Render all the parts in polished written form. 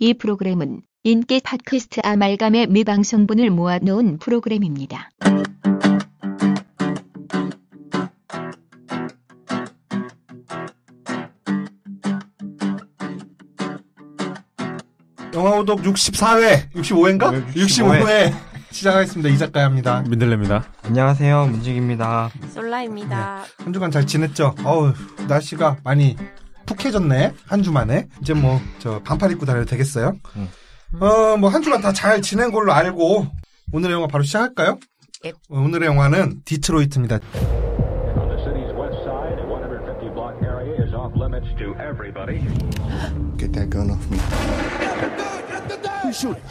이 프로그램은 인기 팟캐스트 아말감의 미방송분을 모아놓은 프로그램입니다. 영화오독 64회, 65회인가? 65회 시작하겠습니다. 이작가야입니다. 민들레입니다. 안녕하세요, 문직입니다. 솔라입니다. 네. 한 주간 잘 지냈죠? 어우, 날씨가 많이 푹해졌네. 한 주 만에. 이제 뭐, 반팔 입고 다녀도 되겠어요? 뭐, 한 주간 다 잘 지낸 걸로 알고, 오늘의 영화 바로 시작할까요? 예. 오늘의 영화는 디트로이트입니다. Get that gun off me. Who's shooting?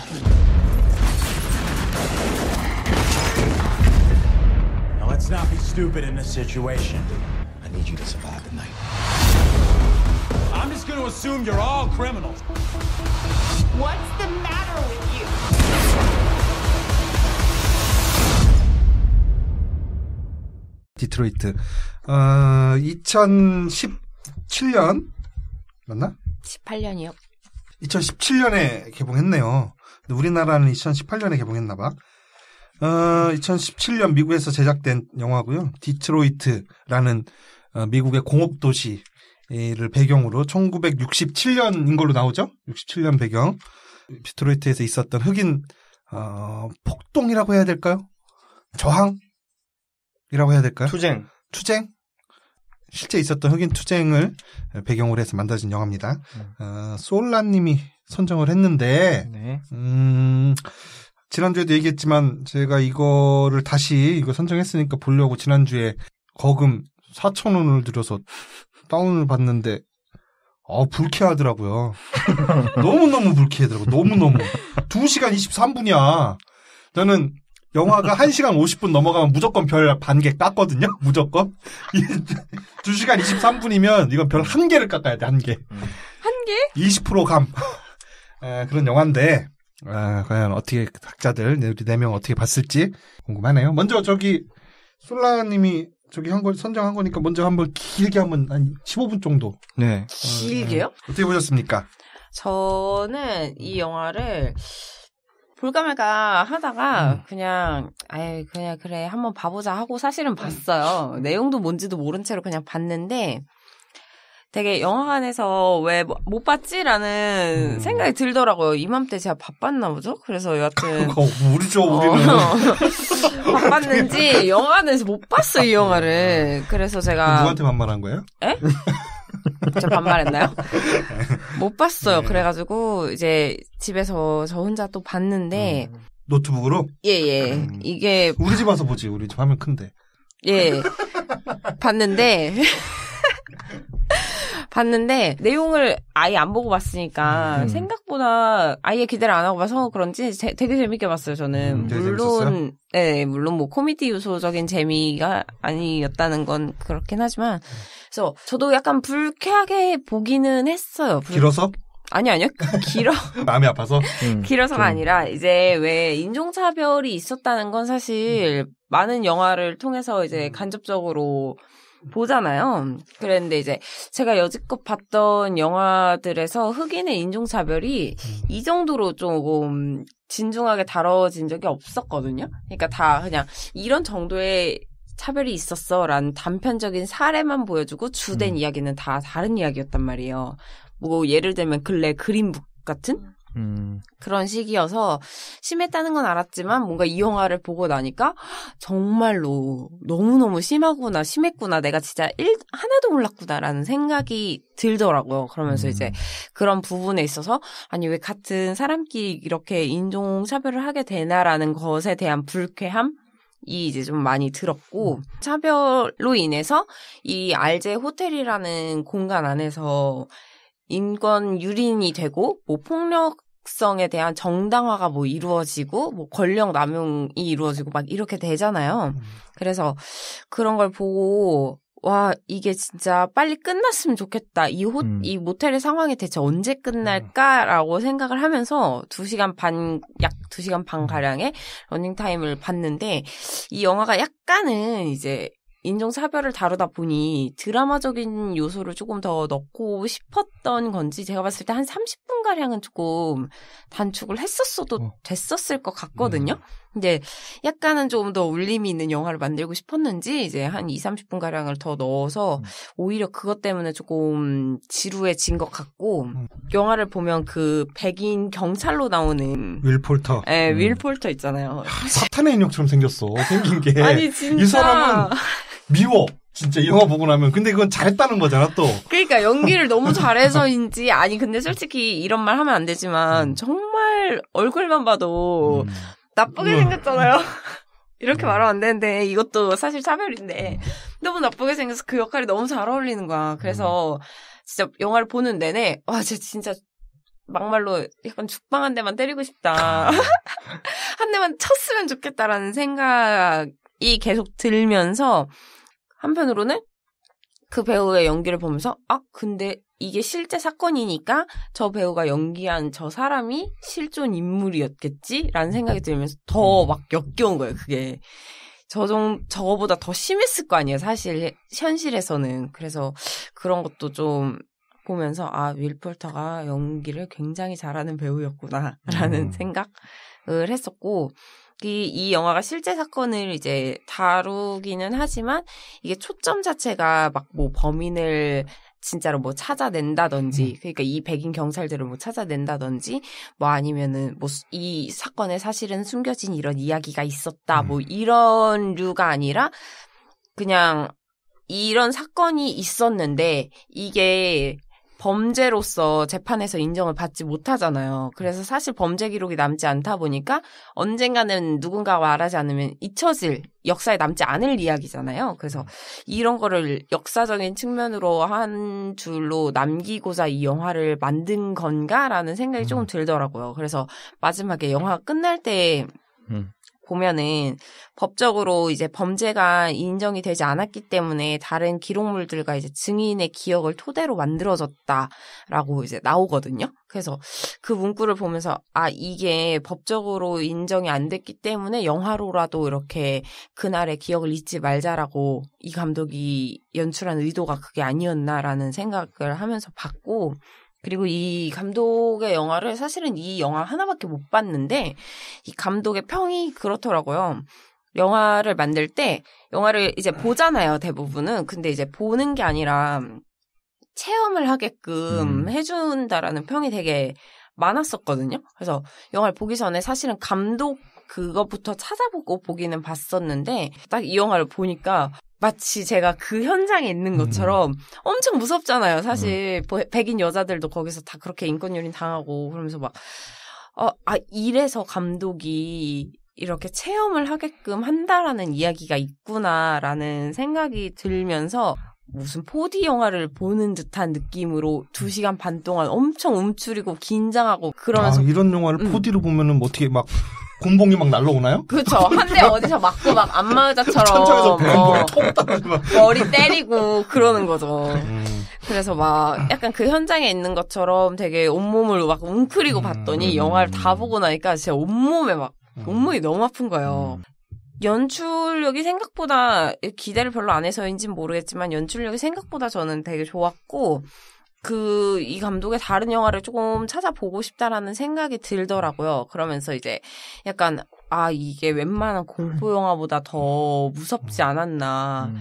Now let's not be stupid in this situation. I need you to survive the night. I'm just going to assume you're all criminals. What's the matter with you? 디트로이트. 2017년 맞나? 18년이요. 2017년에 개봉했네요. 근데 우리나라는 2018년에 개봉했나봐. 2017년 미국에서 제작된 영화고요. 디트로이트라는 미국의 공업도시를 배경으로 1967년인 걸로 나오죠. 67년 배경. 디트로이트에서 있었던 흑인 폭동이라고 해야 될까요? 저항이라고 해야 될까요? 투쟁. 실제 있었던 흑인 투쟁을 배경으로 해서 만들어진 영화입니다. 솔라님이 선정을 했는데, 네. 지난주에도 얘기했지만, 제가 이거 선정했으니까 보려고 지난주에 거금 4,000원을 들여서 다운을 받는데, 불쾌하더라고요. 너무너무 불쾌하더라고요. 너무너무. 2시간 23분이야. 저는 영화가 1시간 50분 넘어가면 무조건 별 반 개 깎거든요. 무조건. 2시간 23분이면 이건 별 1개를 깎아야 돼. 1개. 1개? 20% 감. 그런 영화인데 과연 어떻게 각자들 우리 4명 어떻게 봤을지 궁금하네요. 먼저 솔라님이 선정한 거니까 먼저 한번 길게 한번 한 15분 정도. 네. 길게요? 어떻게 보셨습니까? 저는 이 영화를 볼까 말까 하다가 그냥 그래 한번 봐보자 하고 사실은 봤어요. 내용도 뭔지도 모른 채로 그냥 봤는데 되게 영화관에서 왜 못 봤지라는 생각이 들더라고요. 이맘때 제가 바빴나 보죠? 그래서 여하튼 모르죠 우리는. 바빴는지 영화관에서 못 봤어요 이 영화를. 그래서 제가 누구한테 반말한 거예요? 에? 저 반말했나요? 못 봤어요. 네. 그래가지고 이제 집에서 저 혼자 또 봤는데 노트북으로? 예. 이게 우리 집 와서 보지. 우리 집 화면 큰데. 예. 봤는데 내용을 아예 안 보고 봤으니까 생각보다 아예 기대를 안 하고 봐서 그런지 되게 재밌게 봤어요. 저는 물론 뭐 코미디 요소적인 재미가 아니었다는 건 그렇긴 하지만 그래서 저도 약간 불쾌하게 보기는 했어요. 길어서? 아니요. 마음이 아파서? 길어서가 아니라 이제 왜 인종차별이 있었다는 건 사실 많은 영화를 통해서 이제 간접적으로 보잖아요. 그랬는데 이제 제가 여지껏 봤던 영화들에서 흑인의 인종차별이 이 정도로 조금 진중하게 다뤄진 적이 없었거든요. 그러니까 다 그냥 이런 정도의 차별이 있었어라는 단편적인 사례만 보여주고 주된 이야기는 다 다른 이야기였단 말이에요. 뭐 예를 들면 근래 그린북 같은 그런 식이어서 심했다는 건 알았지만 뭔가 이 영화를 보고 나니까 정말로 너무너무 심했구나 내가 진짜 하나도 몰랐구나라는 생각이 들더라고요. 그러면서 이제 그런 부분에 있어서 아니 왜 같은 사람끼리 이렇게 인종차별을 하게 되나라는 것에 대한 불쾌함 이 이제 좀 많이 들었고 차별로 인해서 이 알제 호텔이라는 공간 안에서 인권 유린이 되고 뭐 폭력성에 대한 정당화가 뭐 이루어지고 뭐 권력 남용이 이루어지고 막 이렇게 되잖아요. 그래서 그런 걸 보고 와 이게 진짜 빨리 끝났으면 좋겠다. 이 모텔의 상황이 대체 언제 끝날까라고 생각을 하면서 2시간 반 가량의 러닝타임을 봤는데 이 영화가 약간은 이제 인종차별을 다루다 보니 드라마적인 요소를 조금 더 넣고 싶었던 건지 제가 봤을 때 한 30분 10분가량은 조금 단축을 했었어도 됐었을 것 같거든요. 근데 약간은 좀 더 울림이 있는 영화를 만들고 싶었는지 이제 한 20-30분가량을 더 넣어서 오히려 그것 때문에 조금 지루해진 것 같고 영화를 보면 그 백인 경찰로 나오는 윌 폴터. 네, 윌 폴터 있잖아요. 사탄의 인형처럼 생겼어. 생긴 게. 아니 진짜. 이 사람은 미워. 진짜 이 영화 보고 나면. 근데 그건 잘했다는 거잖아 또. 그러니까 연기를 너무 잘해서인지 아니 근데 솔직히 이런 말 하면 안 되지만 정말 얼굴만 봐도 나쁘게 생겼잖아요. 이렇게 말하면 안 되는데 이것도 사실 차별인데 너무 나쁘게 생겨서 그 역할이 너무 잘 어울리는 거야. 그래서 진짜 영화를 보는 내내 와 진짜 막말로 약간 죽방 한 대만 때리고 싶다. 한 대만 쳤으면 좋겠다라는 생각이 계속 들면서 한편으로는 그 배우의 연기를 보면서 근데 이게 실제 사건이니까 저 배우가 연기한 저 사람이 실존 인물이었겠지라는 생각이 들면서 더 막 역겨운 거예요. 그게 저거보다 더 심했을 거 아니에요. 사실 현실에서는. 그래서 그런 것도 좀 보면서 윌 폴터가 연기를 굉장히 잘하는 배우였구나라는 생각을 했었고 이 영화가 실제 사건을 이제 다루기는 하지만 이게 초점 자체가 막 뭐 범인을 진짜로 뭐 찾아낸다든지 그러니까 이 백인 경찰들을 뭐 찾아낸다든지 뭐 아니면은 뭐 이 사건에 사실은 숨겨진 이런 이야기가 있었다 뭐 이런 류가 아니라 그냥 이런 사건이 있었는데 이게 범죄로서 재판에서 인정을 받지 못하잖아요. 그래서 사실 범죄 기록이 남지 않다 보니까 언젠가는 누군가가 말하지 않으면 잊혀질 역사에 남지 않을 이야기잖아요. 그래서 이런 거를 역사적인 측면으로 한 줄로 남기고자 이 영화를 만든 건가라는 생각이 조금 들더라고요. 그래서 마지막에 영화가 끝날 때 보면은 법적으로 이제 범죄가 인정이 되지 않았기 때문에 다른 기록물들과 이제 증인의 기억을 토대로 만들어졌다라고 이제 나오거든요. 그래서 그 문구를 보면서 이게 법적으로 인정이 안 됐기 때문에 영화로라도 이렇게 그날의 기억을 잊지 말자라고 이 감독이 연출한 의도가 그게 아니었나라는 생각을 하면서 봤고 그리고 이 감독의 영화를 사실은 이 영화 하나밖에 못 봤는데 이 감독의 평이 그렇더라고요. 영화를 만들 때 영화를 이제 보잖아요, 대부분은. 근데 이제 보는 게 아니라 체험을 하게끔 해준다라는 평이 되게 많았었거든요. 그래서 영화를 보기 전에 사실은 감독 그거부터 찾아보고 보기는 봤었는데 딱 이 영화를 보니까 마치 제가 그 현장에 있는 것처럼 엄청 무섭잖아요. 사실 백인 여자들도 거기서 다 그렇게 인권유린 당하고 그러면서 막 이래서 감독이 이렇게 체험을 하게끔 한다라는 이야기가 있구나라는 생각이 들면서 무슨 4D 영화를 보는 듯한 느낌으로 2시간 반 동안 엄청 움츠리고 긴장하고 그러면서 이런 영화를 4D로 보면은 뭐 어떻게 막 곤봉이 막 날라오나요? 그렇죠. 한 대 어디서 맞고 막 안마의자처럼 천장에서 배가 톡 떨어지고 머리 때리고 그러는 거죠. 그래서 막 약간 그 현장에 있는 것처럼 되게 온몸을 막 웅크리고 봤더니 영화를 다 보고 나니까 진짜 온몸에 막 온몸이 너무 아픈 거예요. 연출력이 생각보다 기대를 별로 안 해서인지는 모르겠지만 연출력이 생각보다 저는 되게 좋았고 이 감독의 다른 영화를 조금 찾아보고 싶다라는 생각이 들더라고요. 그러면서 이제 약간 이게 웬만한 공포 영화보다 더 무섭지 않았나.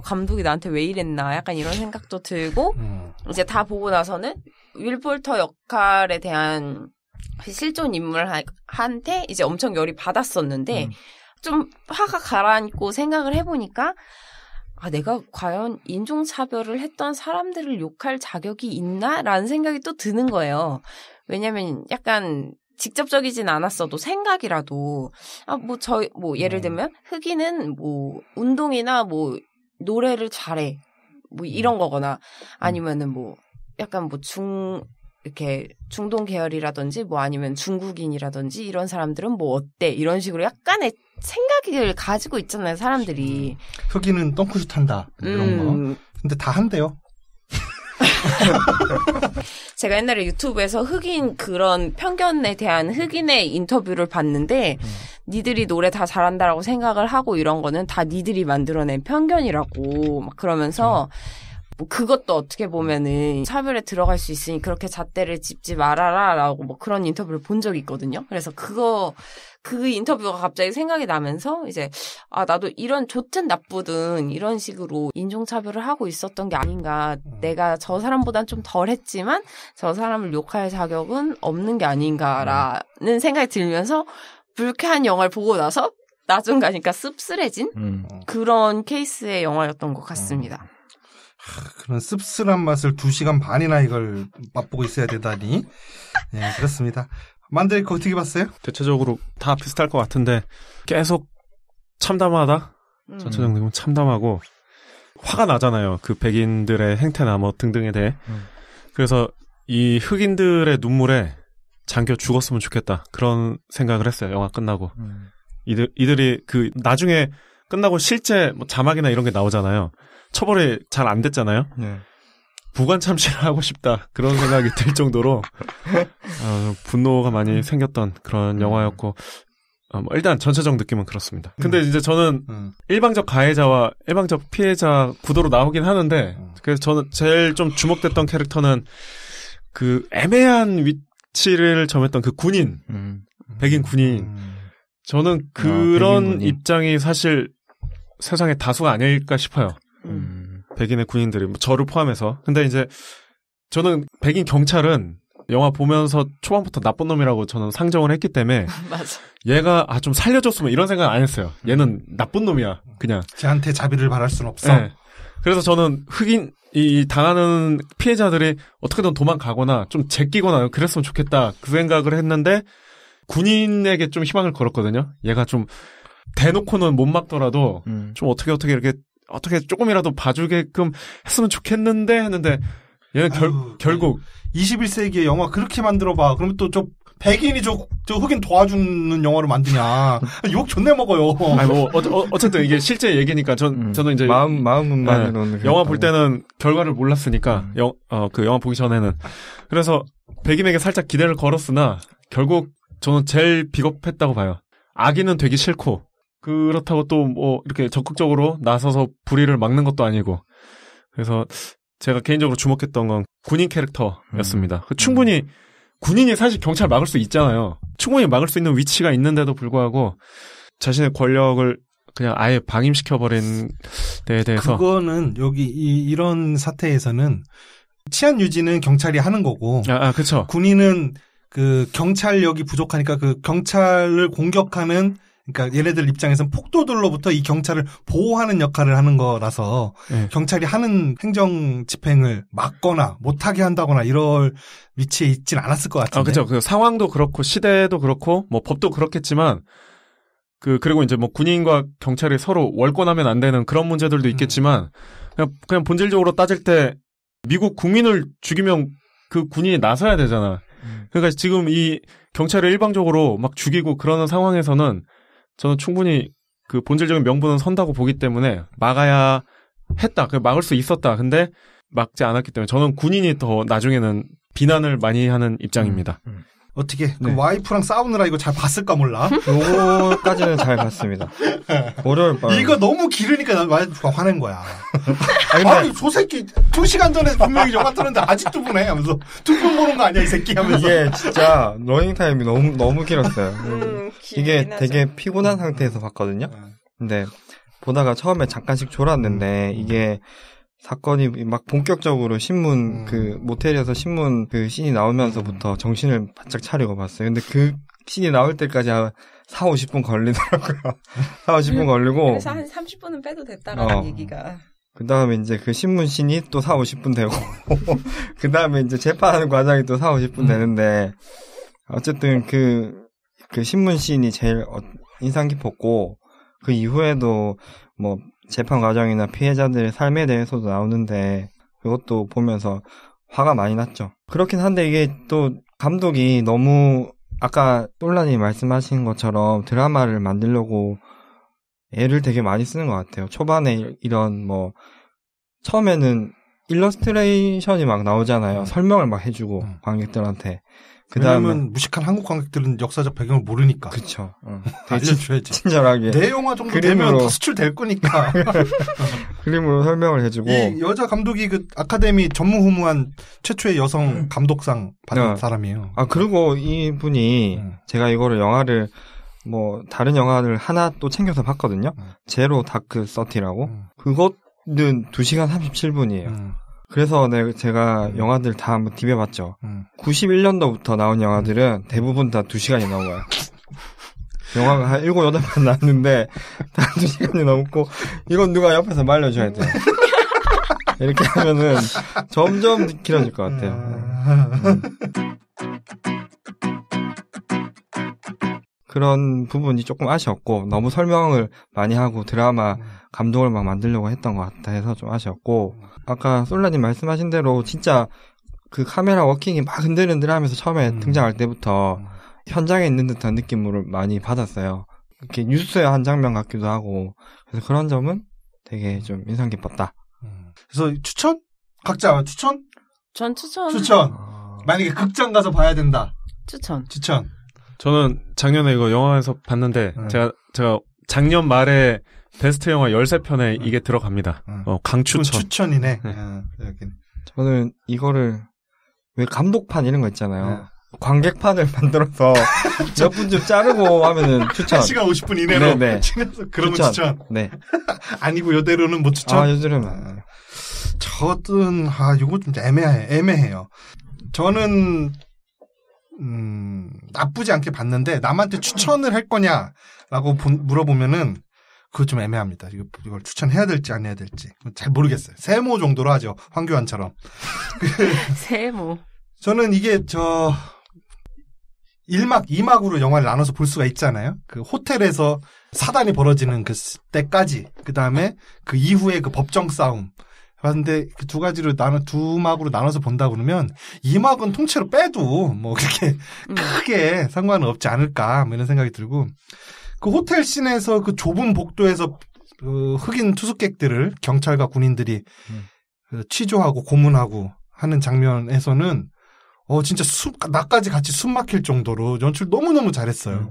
감독이 나한테 왜 이랬나. 약간 이런 생각도 들고 이제 다 보고 나서는 윌 폴터 역할에 대한 실존 인물한테 이제 엄청 열이 받았었는데 좀 화가 가라앉고 생각을 해보니까 내가 과연 인종차별을 했던 사람들을 욕할 자격이 있나? 라는 생각이 또 드는 거예요. 왜냐면 약간 직접적이진 않았어도 생각이라도, 예를 들면, 흑인은 운동이나 노래를 잘해. 이런 거거나, 아니면은 약간 이렇게 중동 계열이라든지 아니면 중국인이라든지 이런 사람들은 어때? 이런 식으로 약간의 생각을 가지고 있잖아요, 사람들이. 흑인은 덩크슛 한다. 이런 거. 근데 다 한대요. 제가 옛날에 유튜브에서 흑인 그런 편견에 대한 흑인의 인터뷰를 봤는데 니들이 노래 다 잘한다라고 생각을 하고 이런 거는 다 니들이 만들어낸 편견이라고 막 그러면서 뭐 그것도 어떻게 보면은 차별에 들어갈 수 있으니 그렇게 잣대를 짚지 말아라라고 뭐 그런 인터뷰를 본 적이 있거든요. 그래서 그 인터뷰가 갑자기 생각이 나면서 이제 나도 이런 좋든 나쁘든 이런 식으로 인종차별을 하고 있었던 게 아닌가. 내가 저 사람보단 좀 덜 했지만 저 사람을 욕할 자격은 없는 게 아닌가라는 생각이 들면서 불쾌한 영화를 보고 나서 나중 가니까 씁쓸해진 그런 케이스의 영화였던 것 같습니다. 그런 씁쓸한 맛을 2시간 반이나 이걸 맛보고 있어야 되다니. 네, 그렇습니다. 만드레이크 어떻게 봤어요? 대체적으로 다 비슷할 것 같은데 계속 참담하다. 전체적 느낌은 참담하고 화가 나잖아요. 그 백인들의 행태나 뭐 등등에 대해. 그래서 이 흑인들의 눈물에 잠겨 죽었으면 좋겠다. 그런 생각을 했어요. 영화 끝나고. 이들이 그 나중에 끝나고 실제 뭐 자막이나 이런 게 나오잖아요. 처벌이 잘 안 됐잖아요. 네. 부관 참시를 하고 싶다. 그런 생각이 들 정도로 분노가 많이 생겼던 그런 영화였고 뭐 일단 전체적 느낌은 그렇습니다. 근데 이제 저는 일방적 가해자와 일방적 피해자 구도로 나오긴 하는데 그래서 저는 제일 좀 주목됐던 캐릭터는 그 애매한 위치를 점했던 그 군인, 백인 군인. 저는 그런 입장이 사실 세상에 다수가 아닐까 싶어요. 백인의 군인들이 뭐 저를 포함해서. 근데 이제 저는 백인 경찰은 영화 보면서 초반부터 나쁜 놈이라고 저는 상정을 했기 때문에 맞아. 얘가 좀 살려줬으면 이런 생각 안 했어요. 얘는 나쁜 놈이야. 그냥 쟤한테 자비를 바랄 순 없어. 네. 그래서 저는 흑인 이 당하는 피해자들이 어떻게든 도망가거나 좀 제끼거나 그랬으면 좋겠다 그 생각을 했는데 군인에게 좀 희망을 걸었거든요. 얘가 좀 대놓고는 못 막더라도 좀 어떻게 이렇게 어떻게 조금이라도 봐주게끔 했으면 좋겠는데 했는데 얘는 결국 21세기의 영화 그렇게 만들어봐. 그러면 또 저 백인이 저 흑인 도와주는 영화로 만드냐. 욕 존내 먹어요. 아니 뭐 어쨌든 이게 실제 얘기니까 저는 이제 마음만으로는 영화 볼 때는 결과를 몰랐으니까 그 영화 보기 전에는 그래서 백인에게 살짝 기대를 걸었으나 결국 저는 제일 비겁했다고 봐요. 악인은 되기 싫고 그렇다고 또 뭐 이렇게 적극적으로 나서서 불의를 막는 것도 아니고 그래서 제가 개인적으로 주목했던 건 군인 캐릭터였습니다. 충분히 군인이 사실 경찰 막을 수 있잖아요. 충분히 막을 수 있는 위치가 있는데도 불구하고 자신의 권력을 그냥 아예 방임시켜버린 데에 대해서 그거는 여기 이런 사태에서는 치안 유지는 경찰이 하는 거고 그렇죠. 군인은 그 경찰력이 부족하니까 그 경찰을 공격하는 그러니까 얘네들 입장에서는 폭도들로부터 이 경찰을 보호하는 역할을 하는 거라서 네. 경찰이 하는 행정 집행을 막거나 못하게 한다거나 이럴 위치에 있진 않았을 것 같은데. 그렇죠. 그 상황도 그렇고 시대도 그렇고 뭐 법도 그렇겠지만 그리고 이제 뭐 군인과 경찰이 서로 월권하면 안 되는 그런 문제들도 있겠지만 그냥 본질적으로 따질 때 미국 국민을 죽이면 그 군인이 나서야 되잖아. 그러니까 지금 이 경찰을 일방적으로 막 죽이고 그러는 상황에서는 저는 충분히 그 본질적인 명분은 선다고 보기 때문에 막아야 했다. 막을 수 있었다. 근데 막지 않았기 때문에 저는 군인이 더 나중에는 비난을 많이 하는 입장입니다. 어떻게 네. 그 와이프랑 싸우느라 이거 잘 봤을까 몰라. 요거까지는 잘 봤습니다. 이거 너무 길으니까 난 와이프가 화낸 거야. 아니, 아니 저 새끼 2시간 전에 분명히 영화 틀었는데 아직도 보네 하면서 2편 보는 거 아니야 이 새끼 하면서. 이게 진짜 러닝 타임이 너무 길었어요. 이게 되게 피곤한 상태에서 봤거든요. 근데 보다가 처음에 잠깐씩 졸았는데 이게 사건이 막 본격적으로 신문 그 모텔에서 신문 그 씬이 나오면서부터 정신을 바짝 차리고 봤어요. 근데 그 씬이 나올 때까지 한 4-50분 걸리더라고요. 4-50분 걸리고 그래서 한 30분은 빼도 됐다라는 얘기가. 그 다음에 이제 그 신문 씬이 또 4-50분 되고 그 다음에 이제 재판하는 과정이 또 4-50분 되는데 어쨌든 그 신문 씬이 제일 인상 깊었고 그 이후에도 뭐 재판 과정이나 피해자들의 삶에 대해서도 나오는데 그것도 보면서 화가 많이 났죠. 그렇긴 한데 이게 또 감독이 너무 아까 솔라님 말씀하신 것처럼 드라마를 만들려고 애를 되게 많이 쓰는 것 같아요. 초반에 이런 뭐 처음에는 일러스트레이션이 막 나오잖아요. 설명을 막 해주고 관객들한테. 왜냐면 무식한 한국 관객들은 역사적 배경을 모르니까. 그쵸. 알려줘야지. 친절하게. 내 영화 정도 그림으로. 되면 다 수출될 거니까. 그림으로 설명을 해주고. 이 여자 감독이 그 아카데미 전무후무한 최초의 여성 감독상 받은 사람이에요. 아, 그리고 이분이 제가 이거를 영화를 뭐 다른 영화를 하나 또 챙겨서 봤거든요. 제로 다크 서티라고. 그것은 2시간 37분이에요. 그래서 제가 영화들 다 한번 디벼봤죠. 91년도부터 나온 영화들은 대부분 다 2시간이 넘어요. 영화가 한 7, 8편 나왔는데 다 2시간이 넘고 이건 누가 옆에서 말려줘야 돼요. 이렇게 하면은 점점 길어질 것 같아요. 그런 부분이 조금 아쉬웠고 너무 설명을 많이 하고 드라마 감동을 막 만들려고 했던 것 같아 해서 좀 아쉬웠고 아까 솔라님 말씀하신 대로 진짜 그 카메라 워킹이 막 흔들흔들하면서 처음에 등장할 때부터 현장에 있는 듯한 느낌을 많이 받았어요. 이렇게 뉴스의 한 장면 같기도 하고 그래서 그런 점은 되게 좀 인상 깊었다. 그래서 추천? 각자 추천? 전 추천. 만약에 극장 가서 봐야 된다. 추천. 저는 작년에 이거 영화에서 봤는데 제가 작년 말에 베스트 영화 13편에 이게 들어갑니다. 강추천. 추천이네. 저는 이거를 왜 감독판 이런 거 있잖아요. 관객판을 만들어서 몇 분 좀 자르고 하면은 추천. 1시간 50분 이내로. 네네. 그러면 추천. 네. 아니고 요대로는 뭐 추천? 요대로는. 저는 이거 좀 애매해요. 저는 나쁘지 않게 봤는데 남한테 추천을 할 거냐라고 물어보면은 그거 좀 애매합니다. 이걸 추천해야 될지 안 해야 될지 잘 모르겠어요. 세모 정도로 하죠. 황교안처럼. 세모. 저는 이게 1막, 2막으로 영화를 나눠서 볼 수가 있잖아요. 그 호텔에서 사단이 벌어지는 그 때까지, 그 다음에 그 이후에 그 법정 싸움. 봤는데 그 두 가지로 두 막으로 나눠서 본다 그러면 2막은 통째로 빼도 뭐 그렇게 크게 상관은 없지 않을까 뭐 이런 생각이 들고 그 호텔 씬에서 그 좁은 복도에서 그 흑인 투숙객들을 경찰과 군인들이 취조하고 고문하고 하는 장면에서는 진짜 나까지 같이 숨 막힐 정도로 연출 너무너무 잘했어요.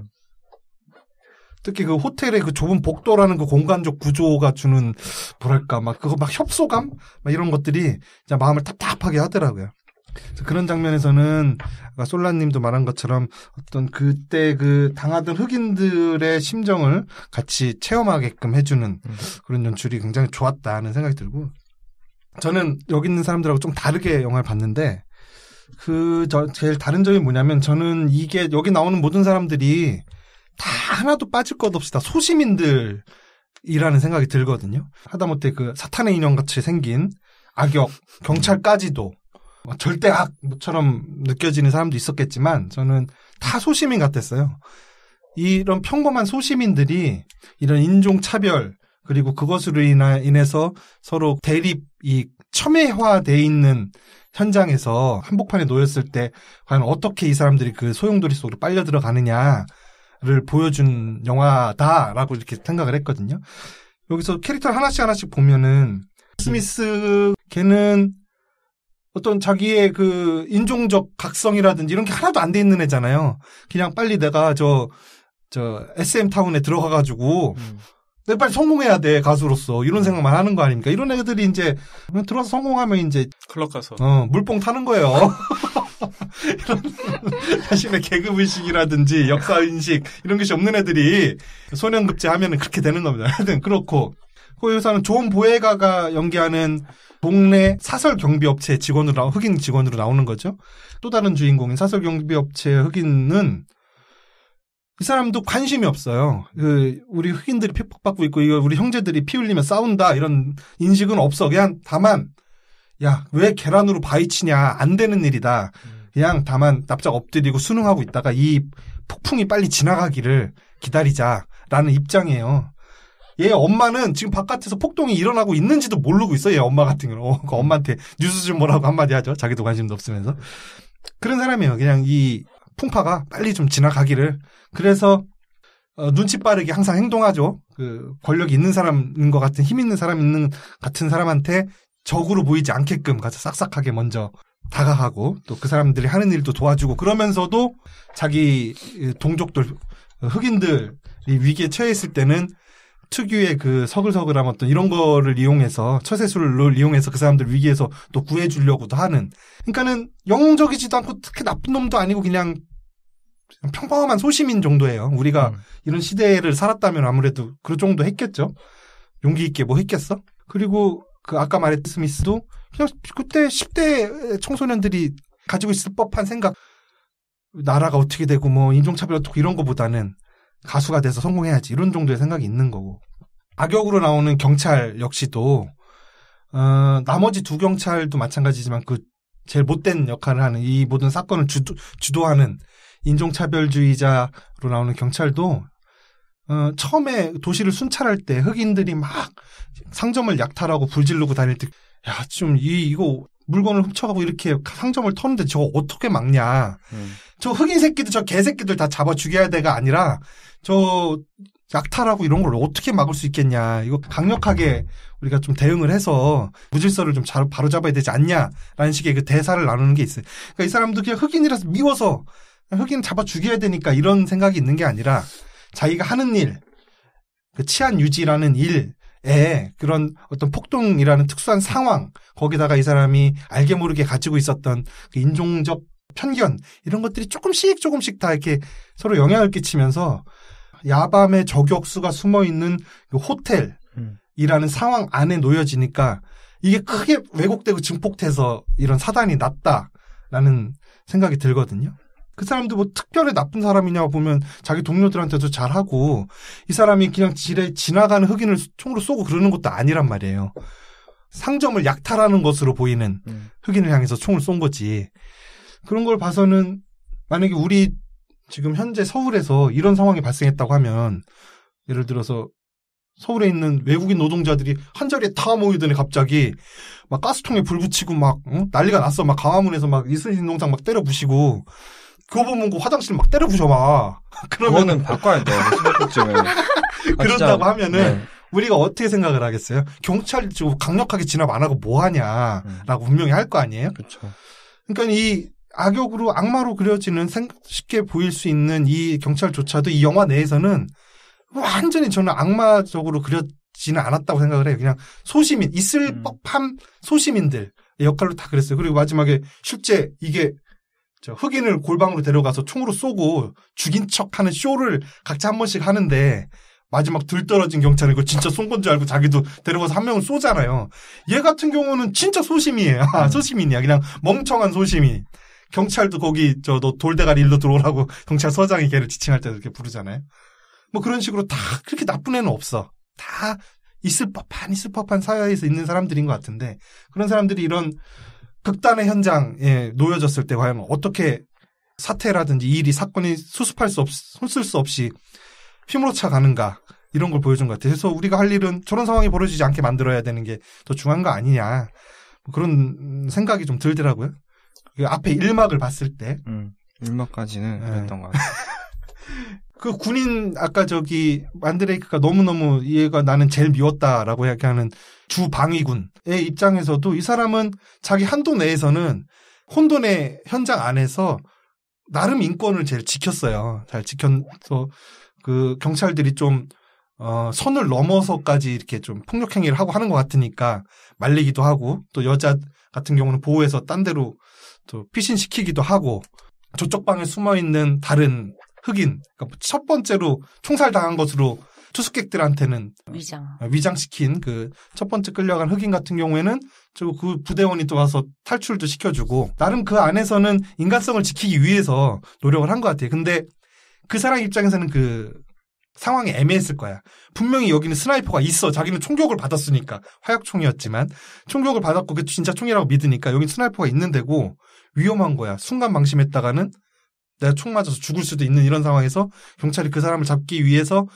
특히 그 호텔의 그 좁은 복도라는 그 공간적 구조가 주는 뭐랄까 막 그거 막 협소감 막 이런 것들이 진짜 마음을 답답하게 하더라고요. 그래서 그런 장면에서는 아까 솔라님도 말한 것처럼 어떤 그때 그 당하던 흑인들의 심정을 같이 체험하게끔 해주는 그런 연출이 굉장히 좋았다는 생각이 들고 저는 여기 있는 사람들하고 좀 다르게 영화를 봤는데 제일 다른 점이 뭐냐면 저는 이게 여기 나오는 모든 사람들이 다 하나도 빠질 것 없이 다 소시민들이라는 생각이 들거든요. 하다못해 그 사탄의 인형같이 생긴 악역, 경찰까지도 절대 악처럼 느껴지는 사람도 있었겠지만 저는 다 소시민 같았어요. 이런 평범한 소시민들이 이런 인종차별 그리고 그것으로 인해서 서로 대립이 첨예화되어 있는 현장에서 한복판에 놓였을 때 과연 어떻게 이 사람들이 그 소용돌이 속으로 빨려 들어가느냐 를 보여준 영화다라고 이렇게 생각을 했거든요. 여기서 캐릭터 하나씩 보면은 스미스 걔는 어떤 자기의 그 인종적 각성이라든지 이런 게 하나도 안 돼 있는 애잖아요. 그냥 빨리 내가 저 SM 타운에 들어가가지고 내가 빨리 성공해야 돼 가수로서 이런 생각만 하는 거 아닙니까? 이런 애들이 이제 들어와서 성공하면 이제 클럽 가서 물뽕 타는 거예요. 이런 자신의 계급의식이라든지 역사인식 이런 것이 없는 애들이 소년급제 하면은 그렇게 되는 겁니다. 하여튼 그렇고 거기서는 존 보에가가 연기하는 동네 사설경비업체 직원으로 흑인 직원으로 나오는 거죠. 또 다른 주인공인 사설경비업체 흑인은 이 사람도 관심이 없어요. 우리 흑인들이 핍박받고 있고 이거 우리 형제들이 피 흘리며 싸운다 이런 인식은 없어. 그냥 다만 야, 왜 계란으로 바위 치냐 안 되는 일이다. 그냥 다만 납작 엎드리고 순응하고 있다가 이 폭풍이 빨리 지나가기를 기다리자라는 입장이에요. 얘 엄마는 지금 바깥에서 폭동이 일어나고 있는지도 모르고 있어요. 얘 엄마 같은 경우는. 그 엄마한테 뉴스 좀 뭐라고 한마디 하죠. 자기도 관심도 없으면서. 그런 사람이에요. 그냥 이 풍파가 빨리 좀 지나가기를. 그래서 눈치 빠르게 항상 행동하죠. 그 권력이 있는 사람인 것 같은 힘 있는 사람 있는 같은 사람한테 적으로 보이지 않게끔 가서 싹싹하게 먼저 다가가고 또 그 사람들이 하는 일도 도와주고 그러면서도 자기 동족들 흑인들이 위기에 처해있을 때는 특유의 그 서글서글함 어떤 이런 거를 이용해서 처세술을 이용해서 그 사람들 위기에서 또 구해주려고도 하는 그러니까는 영웅적이지도 않고 특히 나쁜 놈도 아니고 그냥 평범한 소시민 정도예요. 우리가 이런 시대를 살았다면 아무래도 그 정도 했겠죠. 용기 있게 뭐 했겠어? 그리고 그 아까 말했던 스미스도 그냥 그때 10대 청소년들이 가지고 있을 법한 생각 나라가 어떻게 되고 뭐 인종차별 어떻고 이런 거보다는 가수가 돼서 성공해야지 이런 정도의 생각이 있는 거고 악역으로 나오는 경찰 역시도 나머지 두 경찰도 마찬가지지만 그 제일 못된 역할을 하는 이 모든 사건을 주도하는 인종차별주의자로 나오는 경찰도 처음에 도시를 순찰할 때 흑인들이 막 상점을 약탈하고 불지르고 다닐 때 야, 좀 이거 물건을 훔쳐가고 이렇게 상점을 터는데 저거 어떻게 막냐. 저 흑인 새끼들 저 개새끼들 다 잡아 죽여야 돼가 아니라 저 약탈하고 이런 걸 어떻게 막을 수 있겠냐. 이거 강력하게 우리가 좀 대응을 해서 무질서를 좀 바로 잡아야 되지 않냐라는 식의 그 대사를 나누는 게 있어요. 그러니까 이 사람도 그냥 흑인이라서 미워서 흑인 잡아 죽여야 되니까 이런 생각이 있는 게 아니라 자기가 하는 일, 그 치안 유지라는 일에 그런 어떤 폭동이라는 특수한 상황, 거기다가 이 사람이 알게 모르게 가지고 있었던 그 인종적 편견, 이런 것들이 조금씩 다 이렇게 서로 영향을 끼치면서 야밤에 저격수가 숨어 있는 그 호텔이라는 상황 안에 놓여지니까 이게 크게 왜곡되고 증폭돼서 이런 사단이 났다라는 생각이 들거든요. 그 사람도 뭐 특별히 나쁜 사람이냐 보면 자기 동료들한테도 잘하고 이 사람이 그냥 지뢰 지나가는 흑인을 총으로 쏘고 그러는 것도 아니란 말이에요. 상점을 약탈하는 것으로 보이는 흑인을 향해서 총을 쏜 거지. 그런 걸 봐서는 만약에 우리 지금 현재 서울에서 이런 상황이 발생했다고 하면 예를 들어서 서울에 있는 외국인 노동자들이 한자리에 다 모이더니 갑자기 막 가스통에 불 붙이고 막 난리가 났어. 막 강화문에서 막 이순신 농장 막 때려 부시고 그거 보면 그 화장실 막 때려 부셔 막. 그거는 바꿔야 돼. 신분증을. 그런다고 하면은 네. 우리가 어떻게 생각을 하겠어요? 경찰이 강력하게 진압 안 하고 뭐 하냐라고 분명히 할 거 아니에요? 그렇죠. 그러니까 이 악역으로 악마로 그려지는 쉽게 보일 수 있는 이 경찰조차도 이 영화 내에서는 완전히 저는 악마적으로 그려지는 않았다고 생각을 해요. 그냥 소시민, 있을 법한 소시민들의 역할로 다 그랬어요. 그리고 마지막에 실제 이게 흑인을 골방으로 데려가서 총으로 쏘고 죽인 척하는 쇼를 각자 한 번씩 하는데 마지막 들떨어진 경찰은 이거 진짜 쏜 건 줄 알고 자기도 데려가서 한 명을 쏘잖아요. 얘 같은 경우는 진짜 소시민이에요. 소시민이야. 그냥 멍청한 소시민. 경찰도 거기 너 돌대가리 일로 들어오라고 경찰서장이 걔를 지칭할 때 이렇게 부르잖아요. 뭐 그런 식으로 다 그렇게 나쁜 애는 없어. 다 있을 법한 사회에서 있는 사람들인 것 같은데 그런 사람들이 이런 극단의 현장에 놓여졌을 때 과연 어떻게 사태라든지 일이 사건이 손쓸 수 없이 휘몰아쳐 가는가 이런 걸 보여준 것 같아요. 그래서 우리가 할 일은 저런 상황이 벌어지지 않게 만들어야 되는 게 더 중요한 거 아니냐 그런 생각이 좀 들더라고요. 앞에 1막을 봤을 때 1막까지는 그랬던 것 같아요. 그 군인 아까 만드레이크가 너무너무 얘가 나는 제일 미웠다라고 이야기하는 주 방위군의 입장에서도 이 사람은 자기 한도 내에서는 혼돈의 현장 안에서 나름 인권을 제일 지켰어요. 잘 지켜서 그 경찰들이 좀 선을 넘어서까지 이렇게 좀 폭력 행위를 하고 하는 것 같으니까 말리기도 하고 또 여자 같은 경우는 보호해서 딴 데로 또 피신시키기도 하고 저쪽 방에 숨어 있는 다른 흑인, 그러니까 첫 번째로 총살당한 것으로 투숙객들한테는 위장시킨 그 첫 번째 끌려간 흑인 같은 경우에는 그 부대원이 또 와서 탈출도 시켜주고 나름 그 안에서는 인간성을 지키기 위해서 노력을 한 것 같아요. 근데 그 사람 입장에서는 그 상황이 애매했을 거야. 분명히 여기는 스나이퍼가 있어. 자기는 총격을 받았으니까. 화약총이었지만 총격을 받았고 그게 진짜 총이라고 믿으니까 여기 스나이퍼가 있는 데고 위험한 거야. 순간 방심했다가는 내가 총 맞아서 죽을 수도 있는 이런 상황에서 경찰이 그 사람을 잡기 위해서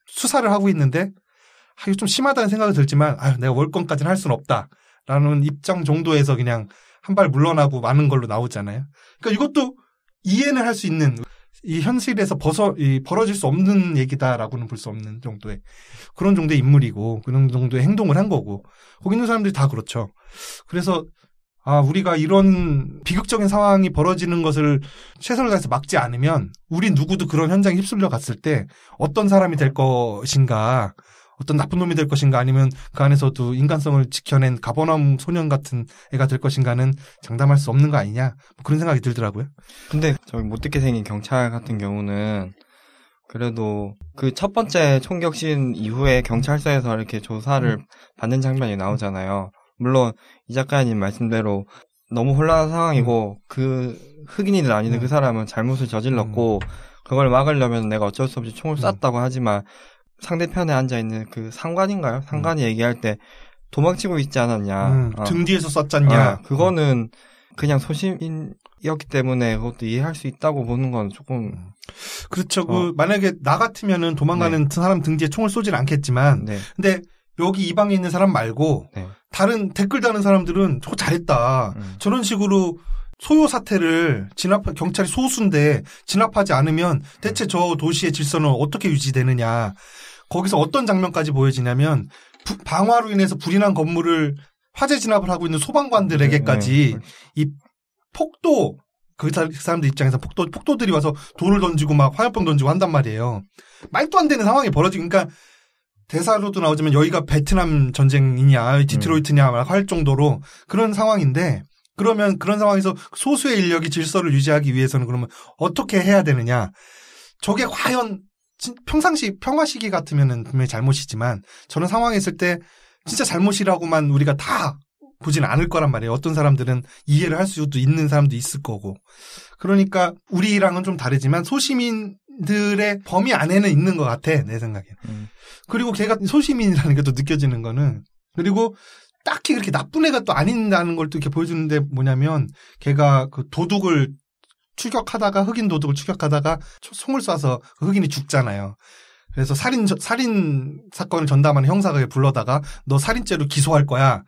수사를 하고 있는데 이거 좀 심하다는 생각이 들지만 내가 월권까지는 할 수는 없다라는 입장 정도에서 그냥 한 발 물러나고 마는 걸로 나오잖아요. 그러니까 이것도 이해는 할 수 있는 이 현실에서 벌어질 수 없는 얘기다라고는 볼 수 없는 정도의 그런 정도의 인물이고 그런 정도의 행동을 한 거고 거기 있는 사람들이 다 그렇죠. 그래서 우리가 이런 비극적인 상황이 벌어지는 것을 최선을 다해서 막지 않으면 우리 누구도 그런 현장에 휩쓸려 갔을 때 어떤 사람이 될 것인가, 어떤 나쁜 놈이 될 것인가 아니면 그 안에서도 인간성을 지켜낸 가버나움 소년 같은 애가 될 것인가는 장담할 수 없는 거 아니냐 그런 생각이 들더라고요. 근데 저기 못되게 생긴 경찰 같은 경우는 그래도 그 첫 번째 총격신 이후에 경찰서에서 이렇게 조사를 받는 장면이 나오잖아요. 물론 이 작가님 말씀대로 너무 혼란한 상황이고 그 흑인이든 아니든 그 사람은 잘못을 저질렀고 그걸 막으려면 내가 어쩔 수 없이 총을 쐈다고 하지만 상대편에 앉아있는 그 상관인가요? 상관이 얘기할 때 도망치고 있지 않았냐. 등 뒤에서 쐈잖냐. 그거는 그냥 소심인이었기 때문에 그것도 이해할 수 있다고 보는 건 조금. 그렇죠. 만약에 나 같으면은 도망가는 사람 등 뒤에 총을 쏘진 않겠지만. 근데 여기 이 방에 있는 사람 말고 다른 댓글 다는 사람들은 저거 잘했다. 저런 식으로 소요 사태를 경찰이 소수인데 진압하지 않으면 대체 저 도시의 질서는 어떻게 유지되느냐. 거기서 어떤 장면까지 보여지냐면 방화로 인해서 불이 난 건물을 화재 진압을 하고 있는 소방관들에게까지 이 폭도 그 사람들 입장에서 폭도들이 와서 돌을 던지고 막 화염병 던지고 한단 말이에요. 말도 안 되는 상황이 벌어지고 그러니까 대사로도 나오지만 여기가 베트남 전쟁이냐 디트로이트냐 할 정도로 그런 상황인데 그러면 그런 상황에서 소수의 인력이 질서를 유지하기 위해서는 그러면 어떻게 해야 되느냐. 저게 과연 평상시 평화 시기 같으면은 분명히 잘못이지만 저런 상황에 있을 때 진짜 잘못이라고만 우리가 다 보지는 않을 거란 말이에요. 어떤 사람들은 이해를 할 수도 있는 사람도 있을 거고. 그러니까 우리랑은 좀 다르지만 소시민들의 범위 안에는 있는 것 같아 내 생각에는. 그리고 걔가 소시민이라는 게 또 느껴지는 거는 그리고 딱히 그렇게 나쁜 애가 또 아닌다는 걸 또 이렇게 보여주는데 뭐냐면 걔가 그 도둑을 추격하다가 흑인 도둑을 추격하다가 총을 쏴서 그 흑인이 죽잖아요. 그래서 살인 사건을 전담하는 형사가 불러다가 너 살인죄로 기소할 거야.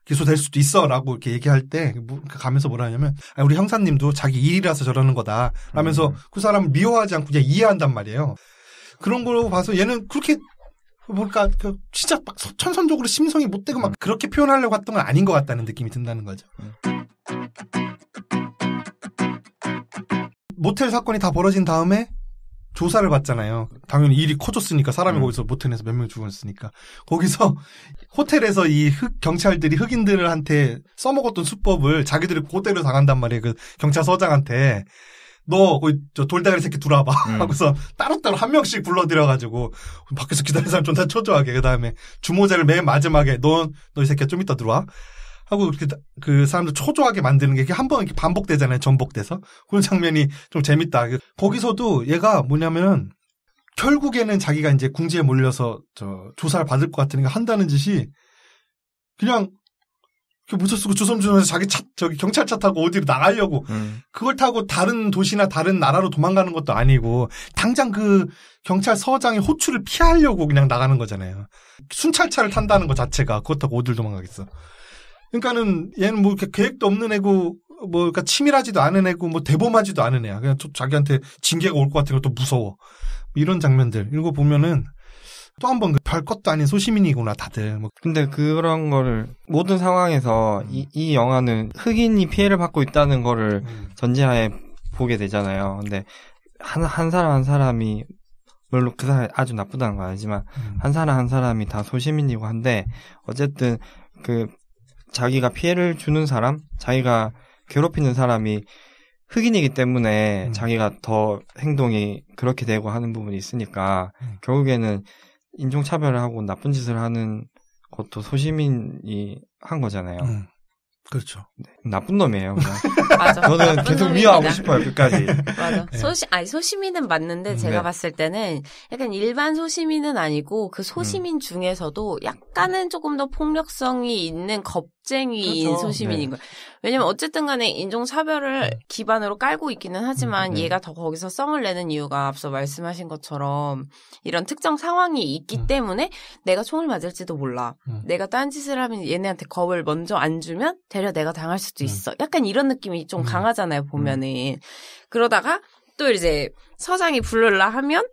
기소될 수도 있어라고 이렇게 얘기할 때 가면서 뭐라 하냐면 우리 형사님도 자기 일이라서 저러는 거다 라면서 그 사람을 미워하지 않고 그냥 이해한단 말이에요. 그런 걸로 봐서 얘는 그렇게 뭔가 진짜 막 천선적으로 심성이 못되고 막 그렇게 표현하려고 했던 건 아닌 것 같다는 느낌이 든다는 거죠. 모텔 사건이 다 벌어진 다음에 조사를 받잖아요. 당연히 일이 커졌으니까 사람이 거기서 모텔에서 몇 명 죽었으니까 거기서 호텔에서 이 경찰들이 흑인들한테 써먹었던 수법을 자기들이 그대로 당한단 말이에요. 그 경찰서장한테 너 거기 저 돌다리 새끼 들어와봐 하고서 따로따로 한 명씩 불러들여가지고 밖에서 기다리는 사람 존나 초조하게 그 다음에 주모자를 맨 마지막에 너 이 새끼야 좀 이따 들어와 하고 이렇게 그 사람들 초조하게 만드는 게 한 번 이렇게 반복되잖아요. 전복돼서 그런 장면이 좀 재밌다. 거기서도 얘가 뭐냐면은 결국에는 자기가 이제 궁지에 몰려서 조사를 받을 것 같으니까 한다는 짓이 그냥 모자 쓰고 주섬주섬해서 자기 저기 경찰차 타고 어디로 나가려고 그걸 타고 다른 도시나 다른 나라로 도망가는 것도 아니고 당장 그 경찰서장의 호출을 피하려고 그냥 나가는 거잖아요. 순찰차를 탄다는 것 자체가 그것 타고 어딜 도망가겠어. 그러니까는 얘는 뭐 이렇게 계획도 없는 애고 뭐 그러니까 치밀하지도 않은 애고 뭐 대범하지도 않은 애야. 그냥 자기한테 징계가 올 것 같은 것도 무서워. 이런 장면들 이런 거 보면은 또 한 번 별 것도 아닌 소시민이구나 다들. 근데 그런 거를 모든 상황에서 이 영화는 흑인이 피해를 받고 있다는 거를 전제하에 보게 되잖아요. 근데 한 사람 한 사람이 물론 그 사람이 아주 나쁘다는 건 아니지만 한 사람 한 사람이 다 소시민이고 한데 어쨌든 그 자기가 피해를 주는 사람, 자기가 괴롭히는 사람이 흑인이기 때문에 자기가 더 행동이 그렇게 되고 하는 부분이 있으니까 결국에는 인종차별을 하고 나쁜 짓을 하는 것도 소시민이 한 거잖아요. 그렇죠. 네, 나쁜 놈이에요. 그냥. 맞아. 저는 계속 미워하고 싶어요, 끝까지. 맞아. 네. 소시민은 맞는데 제가 네. 봤을 때는 약간 일반 소시민은 아니고 그 소시민 중에서도 약간은 조금 더 폭력성이 있는 겁쟁이인 그렇죠. 소시민인 네. 거예요. 왜냐면 어쨌든 간에 인종차별을 기반으로 깔고 있기는 하지만 네. 얘가 더 거기서 성을 내는 이유가 앞서 말씀하신 것처럼 이런 특정 상황이 있기 때문에 내가 총을 맞을지도 몰라. 내가 딴짓을 하면 얘네한테 겁을 먼저 안 주면 되려 내가 당할 수도 있어. 약간 이런 느낌이 좀 강하잖아요, 보면은. 그러다가 또 이제 서장이 부르려 하면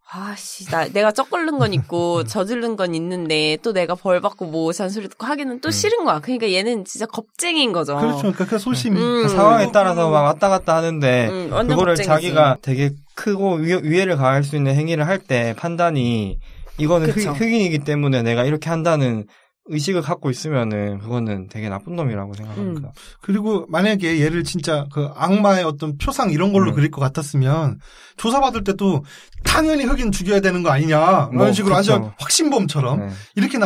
아씨 내가 쩍걸른 건 있고 저지른 건 있는데 또 내가 벌 받고 뭐 잔소리 듣고 하기는 또 싫은 거야. 그러니까 얘는 진짜 겁쟁이인 거죠. 그렇죠. 그러니까 그 소심이 그 상황에 따라서 막 왔다 갔다 하는데 그거를 겁쟁이지. 자기가 되게 크고 위해를 가할 수 있는 행위를 할 때 판단이 이거는 흑인이기 때문에 내가 이렇게 한다는 의식을 갖고 있으면은 그거는 되게 나쁜 놈이라고 생각합니다. 그리고 만약에 얘를 진짜 그 악마의 어떤 표상 이런 걸로 그릴 것 같았으면 조사받을 때도 당연히 흑인 죽여야 되는 거 아니냐 이런 식으로 완전 확신범처럼 이렇게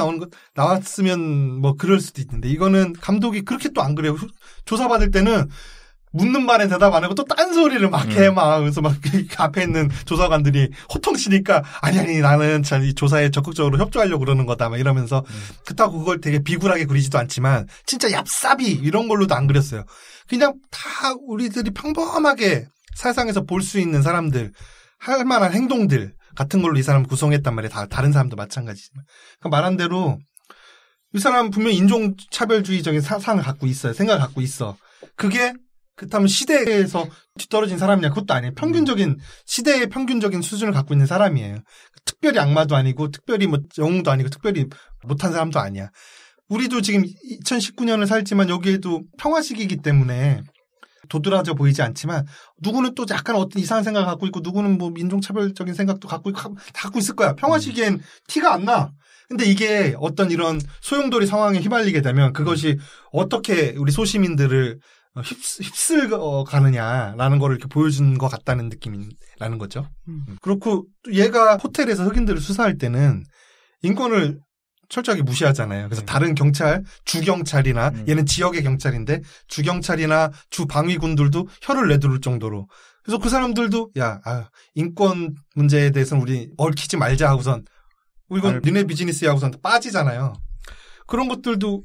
나왔으면 뭐 그럴 수도 있는데 이거는 감독이 그렇게 또 안 그래요. 조사받을 때는 묻는 말에 대답 안 하고 또 딴소리를 막 해, 막. 그래서 막 앞에 있는 조사관들이 호통치니까, 아니, 나는 참 이 조사에 적극적으로 협조하려고 그러는 거다, 막 이러면서, 그렇다고 그걸 되게 비굴하게 그리지도 않지만, 진짜 얍삽이 이런 걸로도 안 그렸어요. 그냥 다 우리들이 평범하게 세상에서 볼 수 있는 사람들, 할 만한 행동들 같은 걸로 이 사람 구성했단 말이에요. 다 다른 사람도 마찬가지지만. 그러니까 말한 대로, 이 사람 분명히 인종차별주의적인 사상을 갖고 있어요. 생각을 갖고 있어. 그게, 그렇다면 시대에서 뒤떨어진 사람이냐? 그것도 아니에요. 시대의 평균적인 수준을 갖고 있는 사람이에요. 특별히 악마도 아니고, 특별히 뭐 영웅도 아니고, 특별히 못한 사람도 아니야. 우리도 지금 2019년을 살지만 여기에도 평화 시기이기 때문에 도드라져 보이지 않지만, 누구는 또 약간 어떤 이상한 생각을 갖고 있고, 누구는 뭐 인종차별적인 생각도 갖고 있고, 다 갖고 있을 거야. 평화 시기엔 티가 안 나. 근데 이게 어떤 이런 소용돌이 상황에 휘말리게 되면 그것이 어떻게 우리 소시민들을 휩쓸가느냐라는 거를 이렇게 보여준 것 같다는 느낌이라는 거죠. 그렇고 얘가 호텔에서 흑인들을 수사할 때는 인권을 철저하게 무시하잖아요. 그래서 다른 경찰, 주경찰이나 얘는 지역의 경찰인데 주경찰이나 주방위군들도 혀를 내두를 정도로 그래서 그 사람들도 인권 문제에 대해서는 우리 얽히지 말자 하고선 이건 니네 비즈니스야 하고선 빠지잖아요. 그런 것들도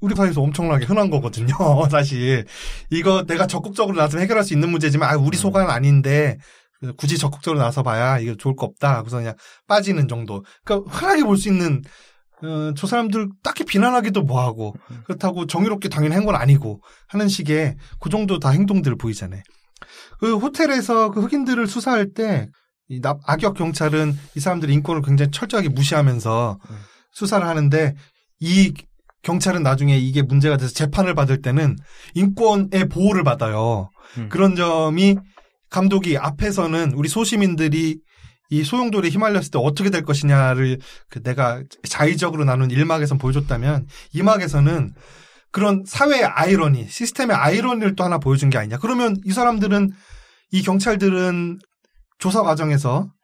우리 사회에서 엄청나게 흔한 거거든요. 사실 이거 내가 적극적으로 나서면 해결할 수 있는 문제지만 우리 소관은 아닌데 굳이 적극적으로 나서봐야 이게 좋을 거 없다 하고서 그냥 빠지는 정도. 그러니까 흔하게 볼 수 있는 저 사람들 딱히 비난하기도 뭐하고 그렇다고 정의롭게 당연히 한 건 아니고 하는 식의 그 정도 다 행동들을 보이잖아요. 그 호텔에서 그 흑인들을 수사할 때 이 악역 경찰은 이 사람들의 인권을 굉장히 철저하게 무시하면서 수사를 하는데 이 경찰은 나중에 이게 문제가 돼서 재판을 받을 때는 인권의 보호를 받아요. 그런 점이 감독이 앞에서는 우리 소시민들이 이 소용돌이에 휘말렸을 때 어떻게 될 것이냐를 내가 자의적으로 나눈 1막에선 보여줬다면 2막에서는 그런 사회의 아이러니, 시스템의 아이러니를 또 하나 보여준 게 아니냐. 그러면 이 사람들은, 이 경찰들은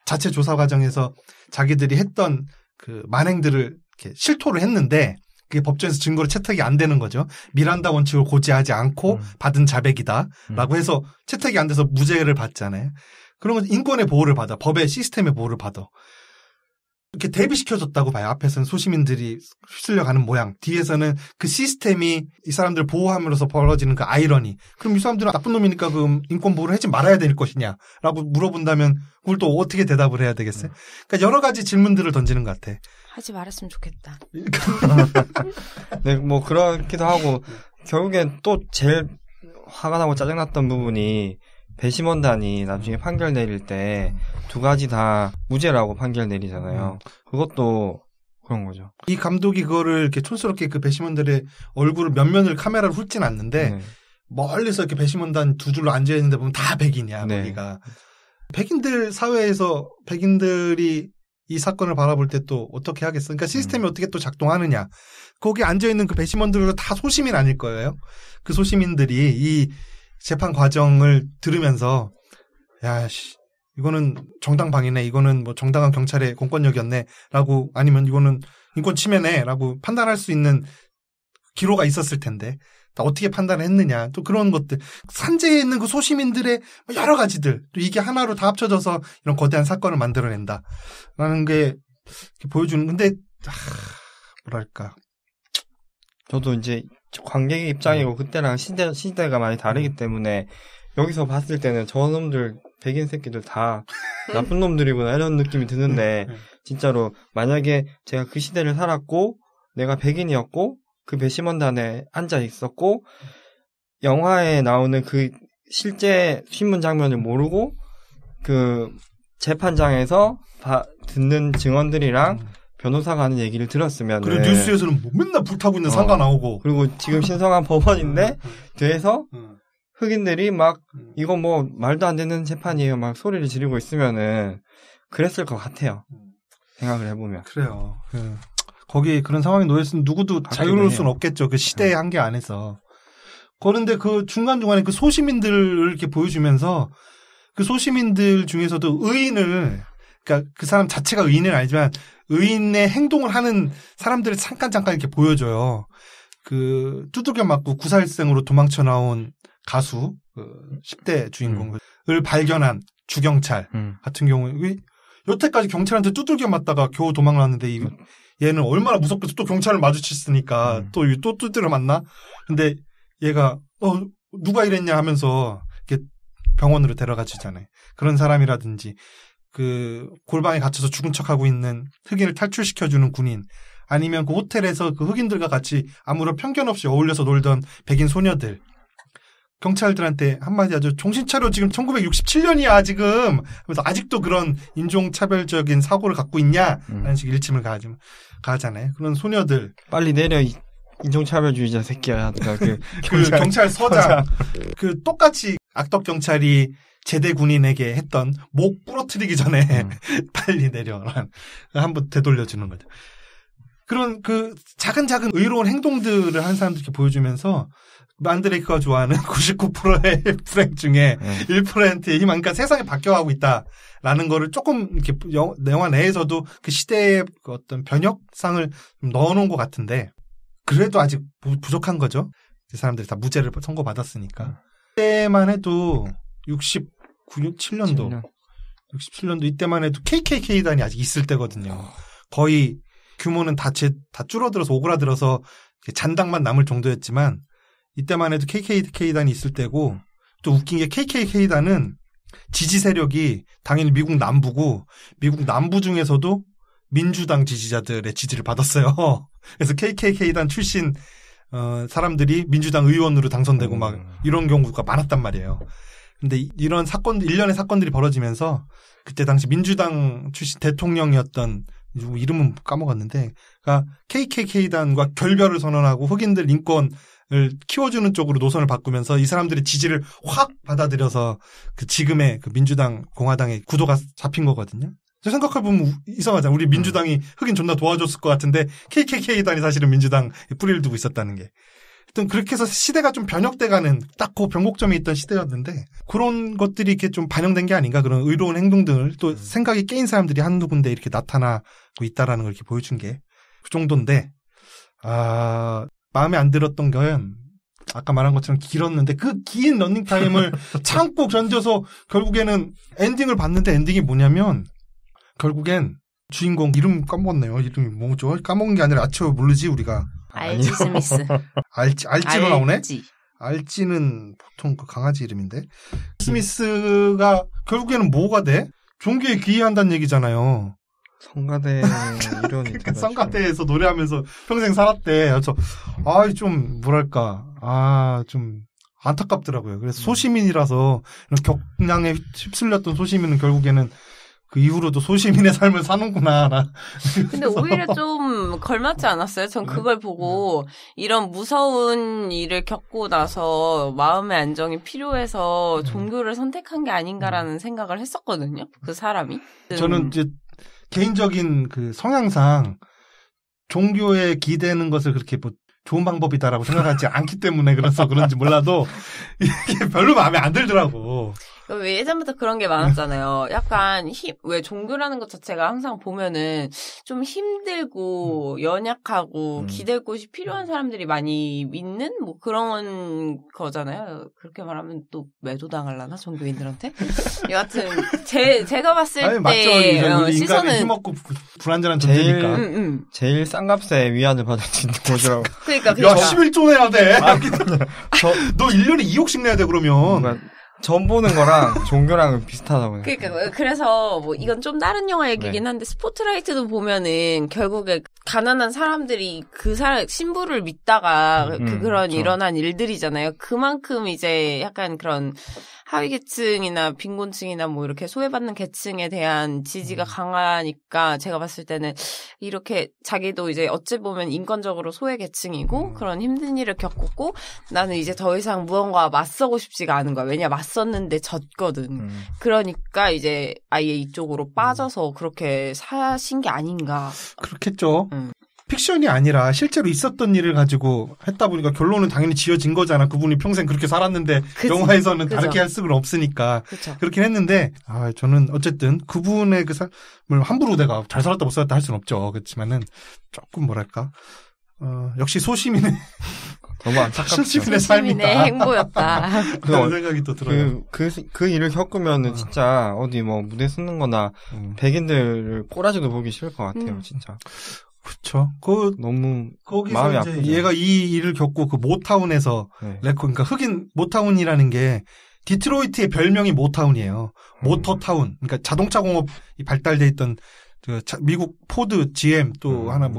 자체 조사 과정에서 자기들이 했던 그 만행들을 이렇게 실토를 했는데 그게 법정에서 증거로 채택이 안 되는 거죠. 미란다 원칙을 고지하지 않고 받은 자백이다라고 해서 채택이 안 돼서 무죄를 받잖아요. 그러면 인권의 보호를 받아. 법의 시스템의 보호를 받아. 이렇게 대비시켜줬다고 봐요. 앞에서는 소시민들이 휩쓸려가는 모양. 뒤에서는 그 시스템이 이 사람들을 보호함으로써 벌어지는 그 아이러니. 그럼 이 사람들은 나쁜 놈이니까 그 인권 보호를 하지 말아야 될 것이냐 라고 물어본다면 그걸 또 어떻게 대답을 해야 되겠어요? 그러니까 여러 가지 질문들을 던지는 것 같아. 하지 말았으면 좋겠다. 네, 뭐 그렇기도 하고 결국엔 또 제일 화가 나고 짜증났던 부분이 배심원단이 나중에 판결 내릴 때 두 가지 다 무죄라고 판결 내리잖아요. 그것도 그런 거죠. 이 감독이 그거를 이렇게 촌스럽게 그 배심원들의 얼굴을 면면을 카메라로 훑진 않는데 멀리서 이렇게 배심원단 두 줄로 앉아 있는데 보면 다 백인이야. 거기가 백인들 사회에서 백인들이 이 사건을 바라볼 때 또 어떻게 하겠어? 그러니까 시스템이 어떻게 또 작동하느냐? 거기 앉아 있는 그 배심원들도 다 소시민 아닐 거예요. 그 소시민들이 이 재판 과정을 들으면서 이거는 정당방위네, 이거는 뭐 정당한 경찰의 공권력이었네라고 아니면 이거는 인권 침해네라고 판단할 수 있는 기로가 있었을 텐데 어떻게 판단을 했느냐, 또 그런 것들, 산재에 있는 그 소시민들의 여러 가지들, 또 이게 하나로 다 합쳐져서 이런 거대한 사건을 만들어낸다라는 게 보여주는. 근데 뭐랄까, 저도 이제 관객의 입장이고 그때랑 시대가 많이 다르기 때문에 여기서 봤을 때는 저놈들 백인 새끼들 다 나쁜 놈들이구나 이런 느낌이 드는데 진짜로 만약에 제가 그 시대를 살았고 내가 백인이었고 그 배심원단에 앉아 있었고 영화에 나오는 그 실제 신문 장면을 모르고 그 재판장에서 듣는 증언들이랑 변호사가 하는 얘기를 들었으면 그리고 뉴스에서는 뭐 맨날 불타고 있는 상가 나오고 그리고 지금 신성한 법원인데 뒤에서 흑인들이 막 이거 뭐 말도 안 되는 재판이에요 막 소리를 지르고 있으면은 그랬을 것 같아요. 생각을 해보면. 그래요. 거기 그런 상황에 놓였으면 누구도 자유로울 수는 없겠죠. 그 시대의 한계 안에서. 그런데 그 중간중간에 그 소시민들을 이렇게 보여주면서 그 소시민들 중에서도 의인을, 그러니까 그 사람 자체가 의인은 아니지만 의인의 행동을 하는 사람들을 잠깐 이렇게 보여줘요. 그 두들겨 맞고 구사일생으로 도망쳐 나온 가수, 그 10대 주인공을 발견한 주경찰 같은 경우에 여태까지 경찰한테 두들겨 맞다가 겨우 도망갔는데 얘는 얼마나 무섭게 또 경찰을 마주쳤으니까 또 두드려 맞나? 근데 얘가 누가 이랬냐 하면서 이렇게 병원으로 데려가 주잖아요. 그런 사람이라든지 그 골방에 갇혀서 죽은 척하고 있는 흑인을 탈출시켜주는 군인, 아니면 그 호텔에서 그 흑인들과 같이 아무런 편견 없이 어울려서 놀던 백인 소녀들, 경찰들한테 한마디 하죠. 정신 차려, 지금 1967년이야 지금. 그래서 아직도 그런 인종차별적인 사고를 갖고 있냐 라는 식의 일침을 가하잖아요. 그런 소녀들 빨리 내려 인종차별주의자 새끼야. 그 경찰 서장 그 똑같이 악덕 경찰이 제대 군인에게 했던 목 부러뜨리기 전에 빨리 내려란 한번 되돌려주는 거죠. 그런 그 작은 의로운 행동들을 한 사람들께 보여주면서 만드레이크가 좋아하는 99%의 불행 중에 1%의 희망, 그러니까 세상이 바뀌어가고 있다라는 거를 조금 이렇게 영화 내에서도 그 시대의 그 어떤 변혁상을 넣어놓은 것 같은데, 그래도 아직 부족한 거죠. 이 사람들이 다 무죄를 선고받았으니까. 그때만 해도 67년도 이때만 해도 KKK단이 아직 있을 때거든요. 거의 규모는 다 줄어들어서 오그라들어서 잔당만 남을 정도였지만 이때만 해도 KKK단이 있을 때고, 또 웃긴 게 KKK단은 지지 세력이 당연히 미국 남부고 미국 남부 중에서도 민주당 지지자들의 지지를 받았어요. 그래서 KKK단 출신 사람들이 민주당 의원으로 당선되고 막 이런 경우가 많았단 말이에요. 근데 이런 일련의 사건들이 벌어지면서 그때 당시 민주당 출신 대통령이었던, 이름은 까먹었는데, 그러니까 KKK단과 결별을 선언하고 흑인들 인권을 키워주는 쪽으로 노선을 바꾸면서 이 사람들의 지지를 확 받아들여서 그 지금의 그 민주당 공화당의 구도가 잡힌 거거든요. 생각해보면 이상하잖아. 우리 민주당이 흑인 존나 도와줬을 것 같은데 KKK단이 사실은 민주당 뿌리를 두고 있었다는 게. 하여튼 그렇게 해서 시대가 좀 변혁돼가는 딱 그 변곡점이 있던 시대였는데, 그런 것들이 이렇게 좀 반영된 게 아닌가. 그런 의로운 행동들, 또 생각이 깨인 사람들이 한두 군데 이렇게 나타나고 있다라는 걸 이렇게 보여준 게 그 정도인데, 마음에 안 들었던 건 아까 말한 것처럼 길었는데 그 긴 러닝타임을 참고 견뎌서 결국에는 엔딩을 봤는데, 엔딩이 뭐냐면 결국엔 주인공 이름 까먹었네요. 이름이 뭐죠? 까먹은 게 아니라 아치오 모르지 우리가. 알지 스미스. 알지로 나오네? 알지는 보통 그 강아지 이름인데. 스미스가 결국에는 뭐가 돼? 종교에 귀의한다는 얘기잖아요. 성가대 이론이 그러니까 성가대에서 노래하면서 평생 살았대. 그래서 좀 뭐랄까, 좀 안타깝더라고요. 그래서 소시민이라서 이런 격량에 휩쓸렸던 소시민은 결국에는 그 이후로도 소시민의 삶을 사는구나. 근데 오히려 좀 걸맞지 않았어요? 전 그걸 보고 이런 무서운 일을 겪고 나서 마음의 안정이 필요해서 종교를 선택한 게 아닌가라는 생각을 했었거든요. 그 사람이. 저는 이제 개인적인 그 성향상 종교에 기대는 것을 그렇게 뭐 좋은 방법이다라고 생각하지 않기 때문에 그런지 몰라도 이게 별로 마음에 안 들더라고. 왜 예전부터 그런 게 많았잖아요. 약간 왜 종교라는 것 자체가 항상 보면은 좀 힘들고 연약하고 기댈 곳이 필요한 사람들이 많이 믿는 뭐 그런 거잖아요. 그렇게 말하면 또 매도당하려나 종교인들한테? 여하튼 제가 봤을 때 맞죠. 우리 시선은 인간이 힘없고 불완전한 존재니까. 제일 싼 값에 위안을 받을 수 있는 거죠. 그러니까 야 11조 내야 돼. 너 1년에 2억씩 내야 돼 그러면. 전 보는 거랑 종교랑은 비슷하다고요. 그러니까 그래서 뭐 이건 좀 다른 영화 얘기긴 한데 스포트라이트도 보면은 결국에 가난한 사람들이 그 신부를 믿다가 그런 그렇죠. 일어난 일들이잖아요. 그만큼 이제 약간 그런 하위 계층이나 빈곤층이나 뭐 이렇게 소외받는 계층에 대한 지지가 강하니까 제가 봤을 때는 이렇게 자기도 이제 어찌 보면 인권적으로 소외 계층이고 그런 힘든 일을 겪었고 나는 이제 더 이상 무언가 맞서고 싶지가 않은 거야. 왜냐 맞섰는데 졌거든. 그러니까 이제 아예 이쪽으로 빠져서 그렇게 사신 게 아닌가. 그렇겠죠. 픽션이 아니라 실제로 있었던 일을 가지고 했다 보니까 결론은 당연히 지어진 거잖아. 그분이 평생 그렇게 살았는데 그치? 영화에서는 그죠. 다르게 할 수는 없으니까. 그쵸. 그렇긴 했는데 저는 어쨌든 그분의 그 삶을 함부로 내가 잘 살았다 못 살았다 할 수는 없죠. 그렇지만은 조금 뭐랄까 역시 소시민의 너무 안타깝죠. 소시민의 시민의 삶이다. 행보였다. 그런 생각이 또 들어요. 그 일을 겪으면은 진짜 어디 뭐 무대 쓰는 거나 백인들 꼬라지도 보기 싫을 것 같아요, 진짜. 그렇죠. 너무 거기서 마음이 이제 아프죠. 얘가 이 일을 겪고 그 모타운에서 그러니까 흑인 모타운이라는 게 디트로이트의 별명이 모타운이에요. 모터타운. 그러니까 자동차 공업이 발달돼 있던 그 미국 포드, GM 또 하나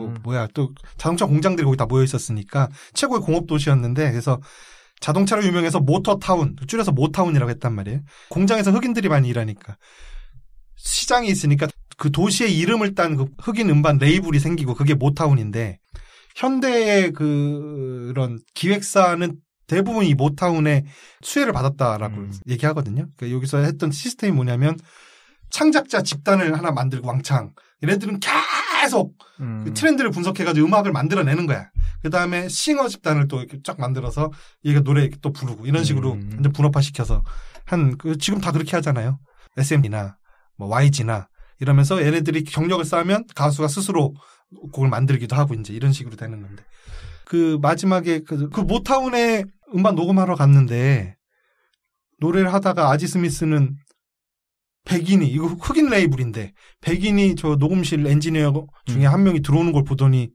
또 자동차 공장들이 거기 다 모여 있었으니까 최고의 공업 도시였는데 그래서 자동차로 유명해서 모터타운, 줄여서 모타운이라고 했단 말이에요. 공장에서 흑인들이 많이 일하니까. 시장이 있으니까 그 도시의 이름을 딴 그 흑인 음반 레이블이 생기고 그게 모타운인데 현대의 그런 기획사는 대부분 이 모타운의 수혜를 받았다라고 얘기하거든요. 그러니까 여기서 했던 시스템이 뭐냐면 창작자 집단을 하나 만들고 왕창 얘네들은 계속 그 트렌드를 분석해가지고 음악을 만들어내는 거야. 그 다음에 싱어 집단을 또 이렇게 쫙 만들어서 얘가 노래 이렇게 또 부르고 이런 식으로 완전 분업화시켜서 지금 다 그렇게 하잖아요. SM이나 뭐 YG나 이러면서 얘네들이 경력을 쌓으면 가수가 스스로 곡을 만들기도 하고 이제 이런 식으로 되는 건데 그 마지막에 그 모타운에 음반 녹음하러 갔는데 노래를 하다가 아지 스미스는 백인이 이거 흑인 레이블인데 백인이 저 녹음실 엔지니어 중에 한 명이 들어오는 걸 보더니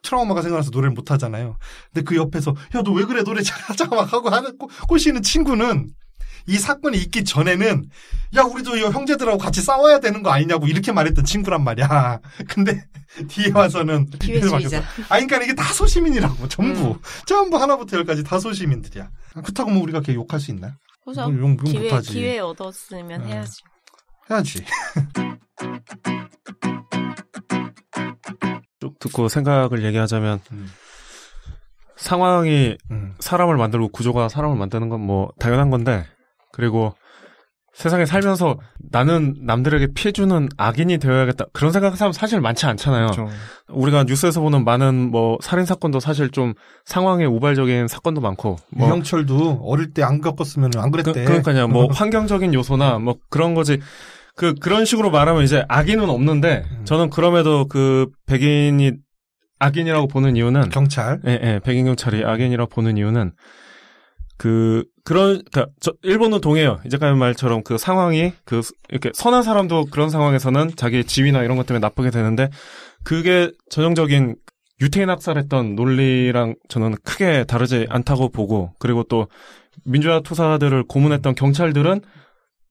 트라우마가 생각나서 노래를 못 하잖아요. 근데 그 옆에서 야 너 왜 그래 노래 잘하자 막 하고 하는 꼬시는 친구는 이 사건이 있기 전에는 야 우리도 이 형제들하고 같이 싸워야 되는 거 아니냐고 이렇게 말했던 친구란 말이야. 근데 뒤에 와서는 기회주의자. 그러니까 이게 다 소시민이라고 전부 하나부터 열까지 다 소시민들이야. 그렇다고 뭐 우리가 걔 욕할 수 있나? 그죠. 용 못하지. 기회 얻었으면 해야지. 해야지. 쭉 듣고 생각을 얘기하자면 상황이 사람을 만들고 구조가 사람을 만드는 건 뭐 당연한 건데 그리고 세상에 살면서 나는 남들에게 피해 주는 악인이 되어야겠다 그런 생각하는 사람 사실 많지 않잖아요. 그렇죠. 우리가 뉴스에서 보는 많은 뭐 살인 사건도 사실 좀 상황에 우발적인 사건도 많고 뭐 유형철도 어릴 때 안 겪었으면 안 그랬대. 그러니까요. 뭐 환경적인 요소나 뭐 그런 거지. 그런 식으로 말하면 이제 악인은 없는데 저는 그럼에도 그 백인이 악인이라고 보는 이유는 경찰. 예, 백인 경찰이 악인이라고 보는 이유는 그러니까 일본은 동해요. 이제까지 말처럼 그 상황이 이렇게 선한 사람도 그런 상황에서는 자기 지위나 이런 것 때문에 나쁘게 되는데 그게 전형적인 유태인 학살했던 논리랑 저는 크게 다르지 않다고 보고 그리고 또 민주화 투사들을 고문했던 경찰들은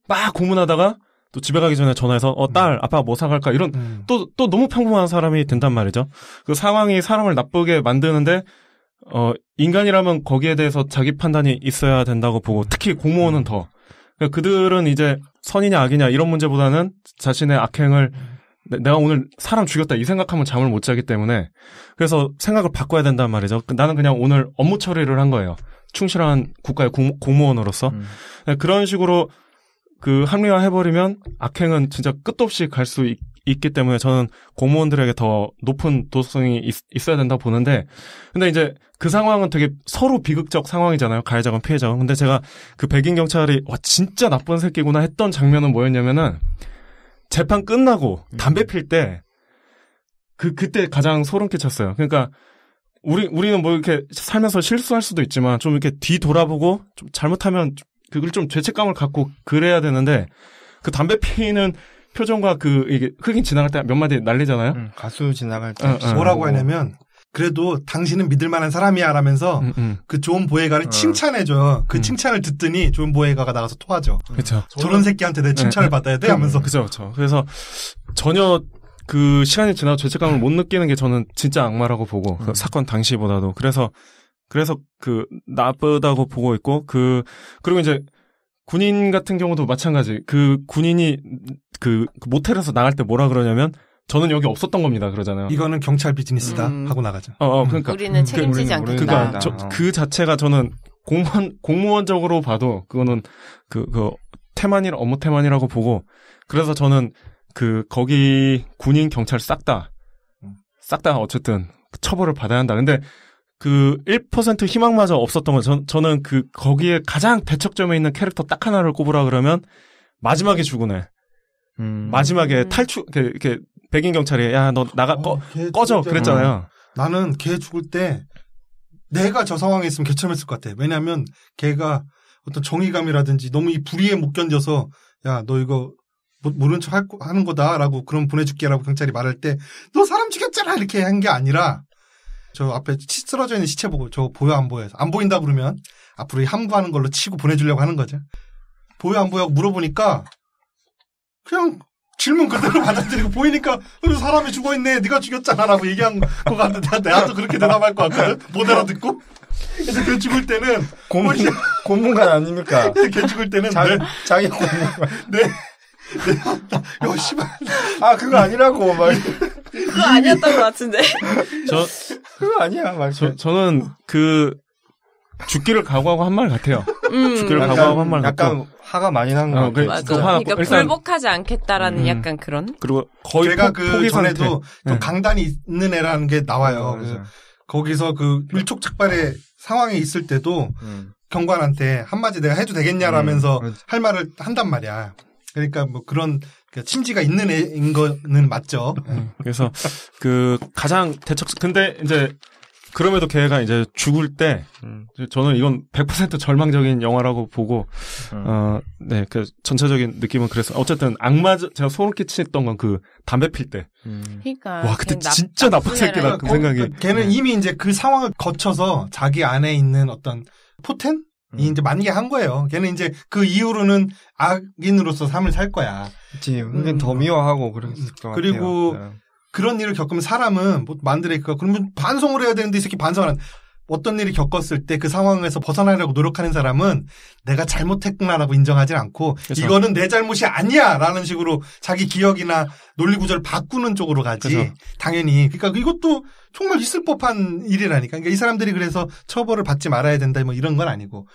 막 고문하다가 또 집에 가기 전에 전화해서 딸 아빠가 뭐 사갈까 이런 또 너무 평범한 사람이 된단 말이죠. 그 상황이 사람을 나쁘게 만드는데 인간이라면 거기에 대해서 자기 판단이 있어야 된다고 보고 특히 공무원은 더 그러니까 그들은 이제 선이냐 악이냐 이런 문제보다는 자신의 악행을 내가 오늘 사람 죽였다 이 생각하면 잠을 못 자기 때문에 그래서 생각을 바꿔야 된단 말이죠. 나는 그냥 오늘 업무 처리를 한 거예요. 충실한 국가의 공무원으로서 그런 식으로 합리화해버리면 악행은 진짜 끝도 없이 갈 수 있기 때문에 저는 공무원들에게 더 높은 도덕성이 있어야 된다고 보는데 근데 이제 그 상황은 되게 서로 비극적 상황이잖아요. 가해자건 피해자건. 근데 제가 그 백인 경찰이 와 진짜 나쁜 새끼구나 했던 장면은 뭐였냐면은 재판 끝나고 담배 필 때 그때 가장 소름 끼쳤어요. 그러니까 우리는 뭐 이렇게 살면서 실수할 수도 있지만 좀 이렇게 뒤돌아보고 좀 잘못하면 그걸 좀 죄책감을 갖고 그래야 되는데 그 담배 피는 표정과 이게 흑인 지나갈 때 몇 마디 날리잖아요. 가수 지나갈 때 뭐라고 하냐면 그래도 당신은 믿을 만한 사람이야 라면서 그 존 보에가를 칭찬해줘요. 그 칭찬을 듣더니 존 보에가가 나가서 토하죠. 그렇죠. 저런 새끼한테 내 칭찬을 받아야 돼 하면서. 그렇죠. 그래서 전혀 그 시간이 지나도 죄책감을 못 느끼는 게 저는 진짜 악마라고 보고 그 사건 당시보다도 그래서 나쁘다고 보고 있고 그리고 이제 군인 같은 경우도 마찬가지. 그 군인이 그 모텔에서 나갈 때 뭐라 그러냐면 저는 여기 없었던 겁니다. 그러잖아요. 이거는 경찰 비즈니스다 하고 나가죠. 그러니까 우리는 책임지지 않겠다. 그러니까 그 자체가 저는 공무원적으로 봐도 그거는 그 태만이라 업무 태만이라고 보고 그래서 저는 거기 군인 경찰 싹 다 어쨌든 처벌을 받아야 한다. 근데 그 1% 희망마저 없었던 건 저는 거기에 가장 대척점에 있는 캐릭터 딱 하나를 꼽으라 그러면 마지막에 죽은 애. 마지막에 이렇게 백인 경찰이 야 너 나가 꺼져 그랬잖아요. 나는 걔 죽을 때 내가 저 상황에 있으면 개처음했을 것 같아. 왜냐하면 걔가 어떤 정의감이라든지 너무 이 불의에 못 견뎌서 야 너 이거 모른 척 하는 거다라고 그럼 보내줄게라고 경찰이 말할 때 너 사람 죽였잖아 이렇게 한 게 아니라 저 앞에 쓰러져 있는 시체 보고 저 보여 안 보여서 안 보인다 그러면 앞으로 함구하는 걸로 치고 보내주려고 하는 거죠. 보여 안 보여 물어보니까 그냥 질문 그대로 받아들이고 보이니까 사람이 죽어있네 네가 죽였잖아라고 얘기한 것 같은데 나도 그렇게 대답할 것 같거든. 못 알아듣고. 그래서 걔 죽을 때는 고문관 아닙니까? 걔 죽을 때는 자기 고문관. 야 씨발 그거 아니라고 막 그거 아니었던 것 같은데. 그거 아니야 막. 저는 죽기를 각오하고 한 말 같아요. 죽기를 각오하고 한 말 같고. 약간 화가 많이 난 거 같아요. 맞아. 그러니까 불복하지 않겠다라는 약간 그런. 그리고 거의 제가 포기 전에도 또 강단이 있는 애라는 게 나와요. 그래서 거기서 일촉즉발의 상황에 있을 때도 경관한테 한마디 내가 해도 되겠냐라면서 할 말을 한단 말이야. 그러니까 뭐 그런 심지가 있는 애인 거는 맞죠. 그래서 가장 근데 이제 그럼에도 걔가 이제 죽을 때 저는 이건 100% 절망적인 영화라고 보고 네, 전체적인 느낌은 그래서 어쨌든 제가 소름 끼쳤던 건 담배 필 때. 그러니까 와, 그때 진짜 나쁜 새끼다 그 생각이. 걔는 이미 이제 그 상황을 거쳐서 자기 안에 있는 어떤 포텐? 이 이제 만개한 거예요. 걔는 이제 그 이후로는 악인으로서 삶을 살 거야. 그치. 은근 더 미워하고 그랬을 것 같아요. 그리고 그런 일을 겪으면 사람은 뭐 만드레이크가 그러면 반성을 해야 되는데 이 새끼 반성을 안. 어떤 일이 겪었을 때 그 상황에서 벗어나려고 노력하는 사람은 내가 잘못했구나라고 인정하지 않고 그쵸. 이거는 내 잘못이 아니야라는 식으로 자기 기억이나 논리 구조를 바꾸는 쪽으로 가지. 그쵸. 당연히. 그러니까 이것도 정말 있을 법한 일이라니까. 그러니까 이 사람들이 그래서 처벌을 받지 말아야 된다 뭐 이런 건 아니고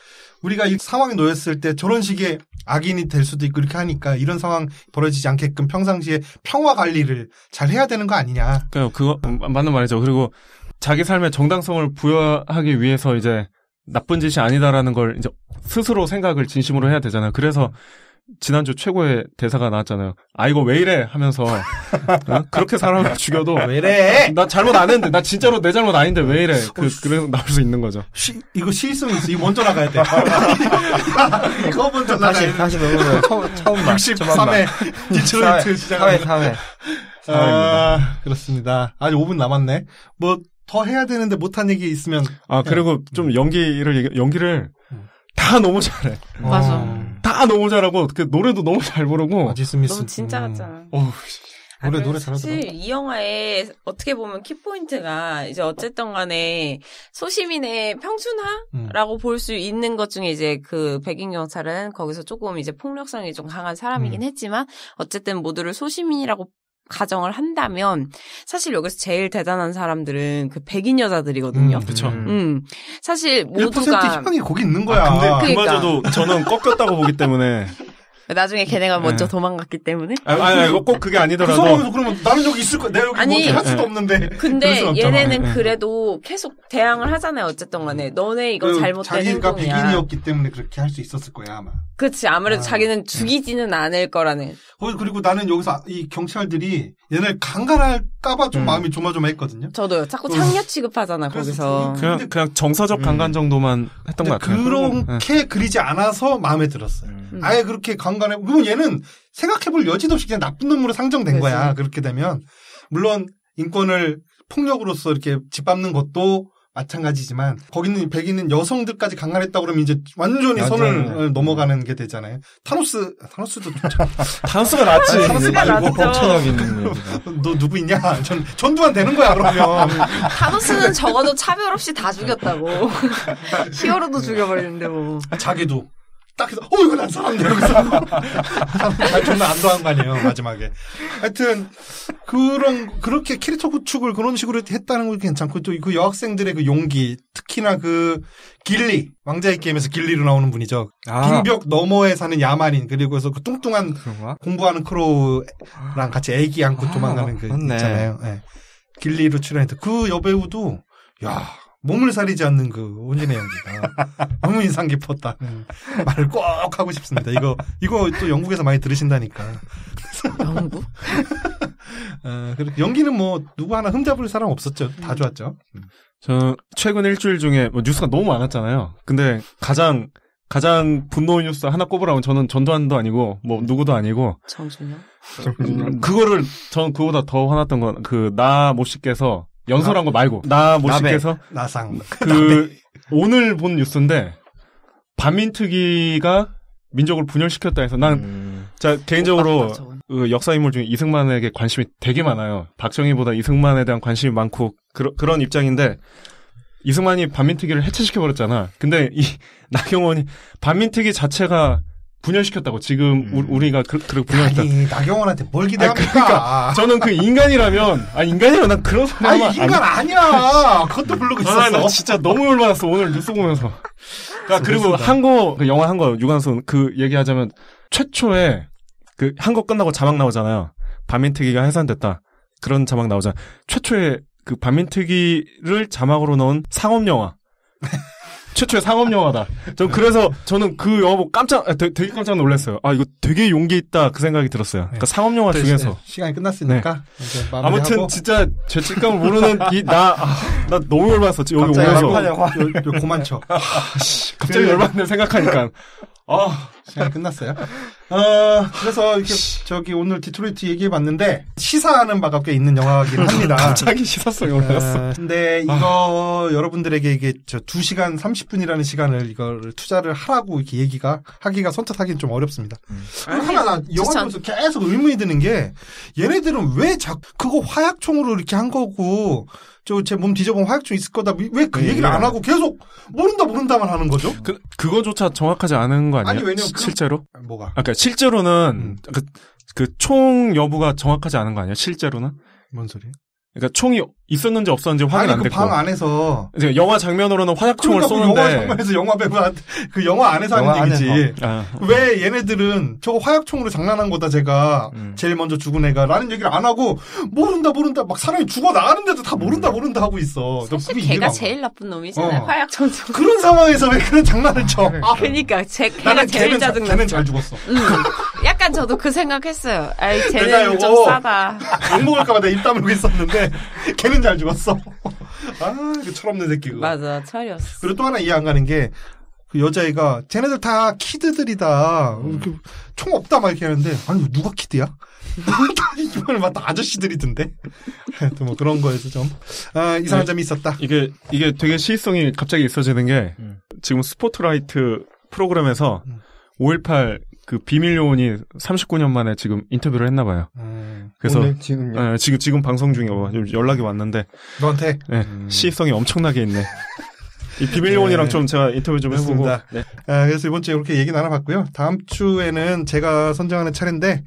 우리가 이 상황에 놓였을 때 저런 식의 악인이 될 수도 있고 이렇게 하니까 이런 상황 벌어지지 않게끔 평상시에 평화 관리를 잘 해야 되는 거 아니냐. 그거 맞는 말이죠. 그리고 자기 삶의 정당성을 부여하기 위해서 이제 나쁜 짓이 아니다라는 걸 이제 스스로 생각을 진심으로 해야 되잖아요. 그래서 지난주 최고의 대사가 나왔잖아요. 이거 왜 이래 하면서 그렇게 사람을 죽여도 왜 이래? 나 잘못 안 했는데 나 진짜로 내 잘못 아닌데 왜 이래? 그래서 나올 수 있는 거죠. 이거 시의성이 있어. 이거 먼저 나가야 돼. 이거 먼저 나가야 돼. 다시 넘어가요. 처음 63회 디트로이트 시작합니다. 4회. 그렇습니다. 아직 5분 남았네. 뭐 더 해야 되는데 못한 얘기 있으면. 그리고 좀 연기를 다 너무 잘해. 맞아. 다 너무 잘하고 노래도 너무 잘 부르고. 너무 진짜 같잖아. 노래 잘하더라. 사실 이 영화에 어떻게 보면 키포인트가 이제 어쨌든 간에 소시민의 평준화라고 볼 수 있는 것 중에 이제 백인 경찰은 거기서 조금 이제 폭력성이 좀 강한 사람이긴 했지만 어쨌든 모두를 소시민이라고 가정을 한다면 사실 여기서 제일 대단한 사람들은 백인 여자들이거든요. 그렇죠. 사실 1% 모두가 희망이 거기 있는 거야. 근데 그마저도 저는 꺾였다고 보기 때문에 나중에 걔네가 먼저 도망갔기 때문에. 아니 꼭 그게 아니더라도. 그 상황에서 그러면 나는 여기 있을 거야. 내가 여기 아니, 뭐 할 수도 없는데. 근데 얘네는 그래도 계속 대항을 하잖아요. 어쨌든 간에. 너네 이거 잘못된 자기가 행동이야. 백인이었기 때문에 그렇게 할 수 있었을 거야 아마. 그렇지. 아무래도 자기는 죽이지는 않을 거라는. 그리고 나는 여기서 이 경찰들이 얘네를 강간할까봐 좀 마음이 조마조마했거든요. 저도요. 자꾸 창녀 취급하잖아 거기서. 그냥 정서적 강간 정도만 했던 것 같아요. 그렇게 그리지 않아서 마음에 들었어요. 아예 그렇게 강간해. 그러면 얘는 생각해볼 여지도 없이 그냥 나쁜 놈으로 상정된 그치. 거야. 그렇게 되면 물론 인권을 폭력으로서 이렇게 짓밟는 것도 마찬가지지만 거기는 백인은 여성들까지 강간했다고 그러면 이제 완전히 선을 넘어가는 게 되잖아요. 타노스도 타노스가 낫지. 타노스가 낫죠. 뻥쳐력 있는 얘기가. 너 누구 있냐? 전두환 되는 거야 그러면. 타노스는 적어도 차별 없이 다 죽였다고. 히어로도 죽여버리는데 뭐. 자기도 딱 해서 이거 난 사람이야 이러면서 사람 존나 안도한 거 아니에요 마지막에. 하여튼 그렇게 캐릭터 구축을 그런 식으로 했다는 건 괜찮고 또 그 여학생들의 그 용기 특히나 그 길리 왕자의 게임에서 길리로 나오는 분이죠. 빙벽 너머에 사는 야만인 그리고서 그 뚱뚱한 공부하는 크로우랑 같이 애기 안고 도망가는 그 맞네. 있잖아요. 네. 길리로 출연했던 그 여배우도 야 몸을 사리지 않는 그 온진의 연기가 너무 인상 깊었다. 말을 꼭 하고 싶습니다. 이거 또 영국에서 많이 들으신다니까. 영국? 그리고 연기는 뭐 누구 하나 흠잡을 사람 없었죠. 다 좋았죠. 저는 최근 일주일 중에 뭐 뉴스가 너무 많았잖아요. 근데 가장 분노 뉴스 하나 꼽으라면 저는 전두환도 아니고 뭐 누구도 아니고 정준영. 그거를 저는 그거보다 더 화났던 건 그 나 모씨께서 연설한 거 말고 나 모씨께서 나상 그 오늘 본 뉴스인데 반민특위가 민족을 분열시켰다 해서 난 자 개인적으로 그 역사 인물 중에 이승만에게 관심이 되게 많아요. 박정희보다 이승만에 대한 관심이 많고 그런 입장인데 이승만이 반민특위를 해체시켜 버렸잖아. 근데 이 나경원이 반민특위 자체가 분열시켰다고 지금 우리가 그렇게 분열했다. 아니 나경원한테 뭘 기대합니까? 그러니까 저는 그 인간이라면 난 그런 소리 하면 아니 인간 아니야. 그것도 부르고 있었어. 나 진짜 너무 열받았어 오늘 뉴스 보면서. 그러니까 그리고 그 영화 한 거 유관순 그 얘기하자면 최초에 그 한 거 끝나고 자막 나오잖아요. 반민특위가 해산됐다. 그런 자막 나오잖아. 최초에 그 반민특위를 자막으로 넣은 상업 영화. 최초의 상업 영화다. 그래서 저는 그 영화 보고 되게 깜짝 놀랐어요. 아, 이거 되게 용기 있다 그 생각이 들었어요. 그러니까 상업 영화 중에서. 시간이 끝났으니까. 네. 아무튼 진짜 죄책감을 모르는 나 너무 열받았어. 여기 오면서. 고만 쳐. 갑자기 열받네 생각하니까. 시간이 끝났어요. 그래서 이렇게 오늘 디트로이트 얘기해봤는데 시사하는 바가 꽤 있는 영화긴 합니다. 갑자기 시사성이 올라갔어. 근데 이거 여러분들에게 이게 2시간 30분이라는 시간을 이걸 투자를 하라고 이렇게 하기가 선뜻하기는 좀 어렵습니다. 그리고 하나 나 영화 보면서 계속 의문이 드는 게 얘네들은 왜 그거 화약총으로 이렇게 한 거고 제 몸 뒤져보면 화약총 있을 거다. 왜 그 얘기를 안 하고 계속 모른다만 하는 거죠? 그거조차 정확하지 않은 거 아니에요? 아니, 왜냐면 실제로? 뭐가? 그러니까 실제로는 그 총 여부가 정확하지 않은 거 아니에요? 실제로는? 뭔 소리? 그러니까 총이 있었는지 없었는지 확인 안 됐고. 방 안에서 이제 영화 장면으로는 화약총을 쏘는데. 영화 장면에서 영화 배우한테 그 영화 안에서 하는 얘기지. 왜 얘네들은 저거 화약총으로 장난한 거다 제가 제일 먼저 죽은 애가라는 얘기를 안 하고 모른다 막 사람이 죽어 나가는데도 다 모른다 하고 있어. 사실 걔가 제일 나쁜 놈이잖아요. 화약총 그런 상황에서 왜 그런 장난을 쳐? 그러니까 걔가 제일 짜증나. 걔는 잘 죽었어. 약간 저도 그 생각했어요. 쟤는 좀 싸다. 안 먹을까봐 내가 입 다물고 있었는데. 걔는 잘 죽었어. 그 철없는 새끼 그거. 맞아, 철이었어. 그리고 또 하나 이해 안 가는 게 그 여자애가 쟤네들 다 키드들이다. 총 없다 막 이렇게 하는데 아니 누가 키드야? 이번에 맞다 아저씨들이던데. 또 뭐 그런 거에서 좀 이상한 점이 있었다. 이게 되게 시의성이 갑자기 있어지는 게 지금 스포트라이트 프로그램에서 5.18 그 비밀 요원이 39년 만에 지금 인터뷰를 했나 봐요. 그래서 지금요? 지금 방송 중에 연락이 왔는데 너한테 시의성이 엄청나게 있네. 이 비밀 요원이랑 좀 제가 인터뷰 좀 해보고. 네. 그래서 이번 주에 이렇게 얘기 나눠봤고요. 다음 주에는 제가 선정하는 차례인데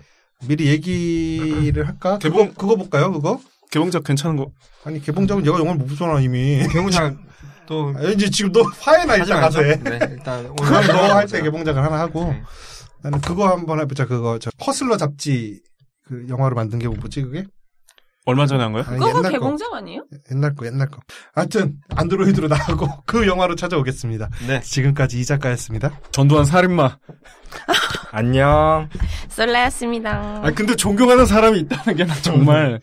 미리 얘기를 할까? 그거 볼까요? 그거? 개봉작 괜찮은 거. 아니 개봉작은 얘가 영화를 못 보잖아 이미. 개봉작 또 이제 지금 너 화해나 있다 가세. 네, 일단 오늘 너 할 때 개봉작을 하나 하고. 네. 나는 그거 한번 해보자. 그거 허슬러 잡지 그 영화로 만든 게 뭐지 그게? 얼마 전에 한 거요? 그거 개봉작 아니에요? 옛날 거. 하여튼 안드로이드로 나가고 그 영화로 찾아오겠습니다. 네. 지금까지 이 작가였습니다. 전두환 살인마. 안녕. 솔라였습니다. 근데 존경하는 사람이 있다는 게 난 정말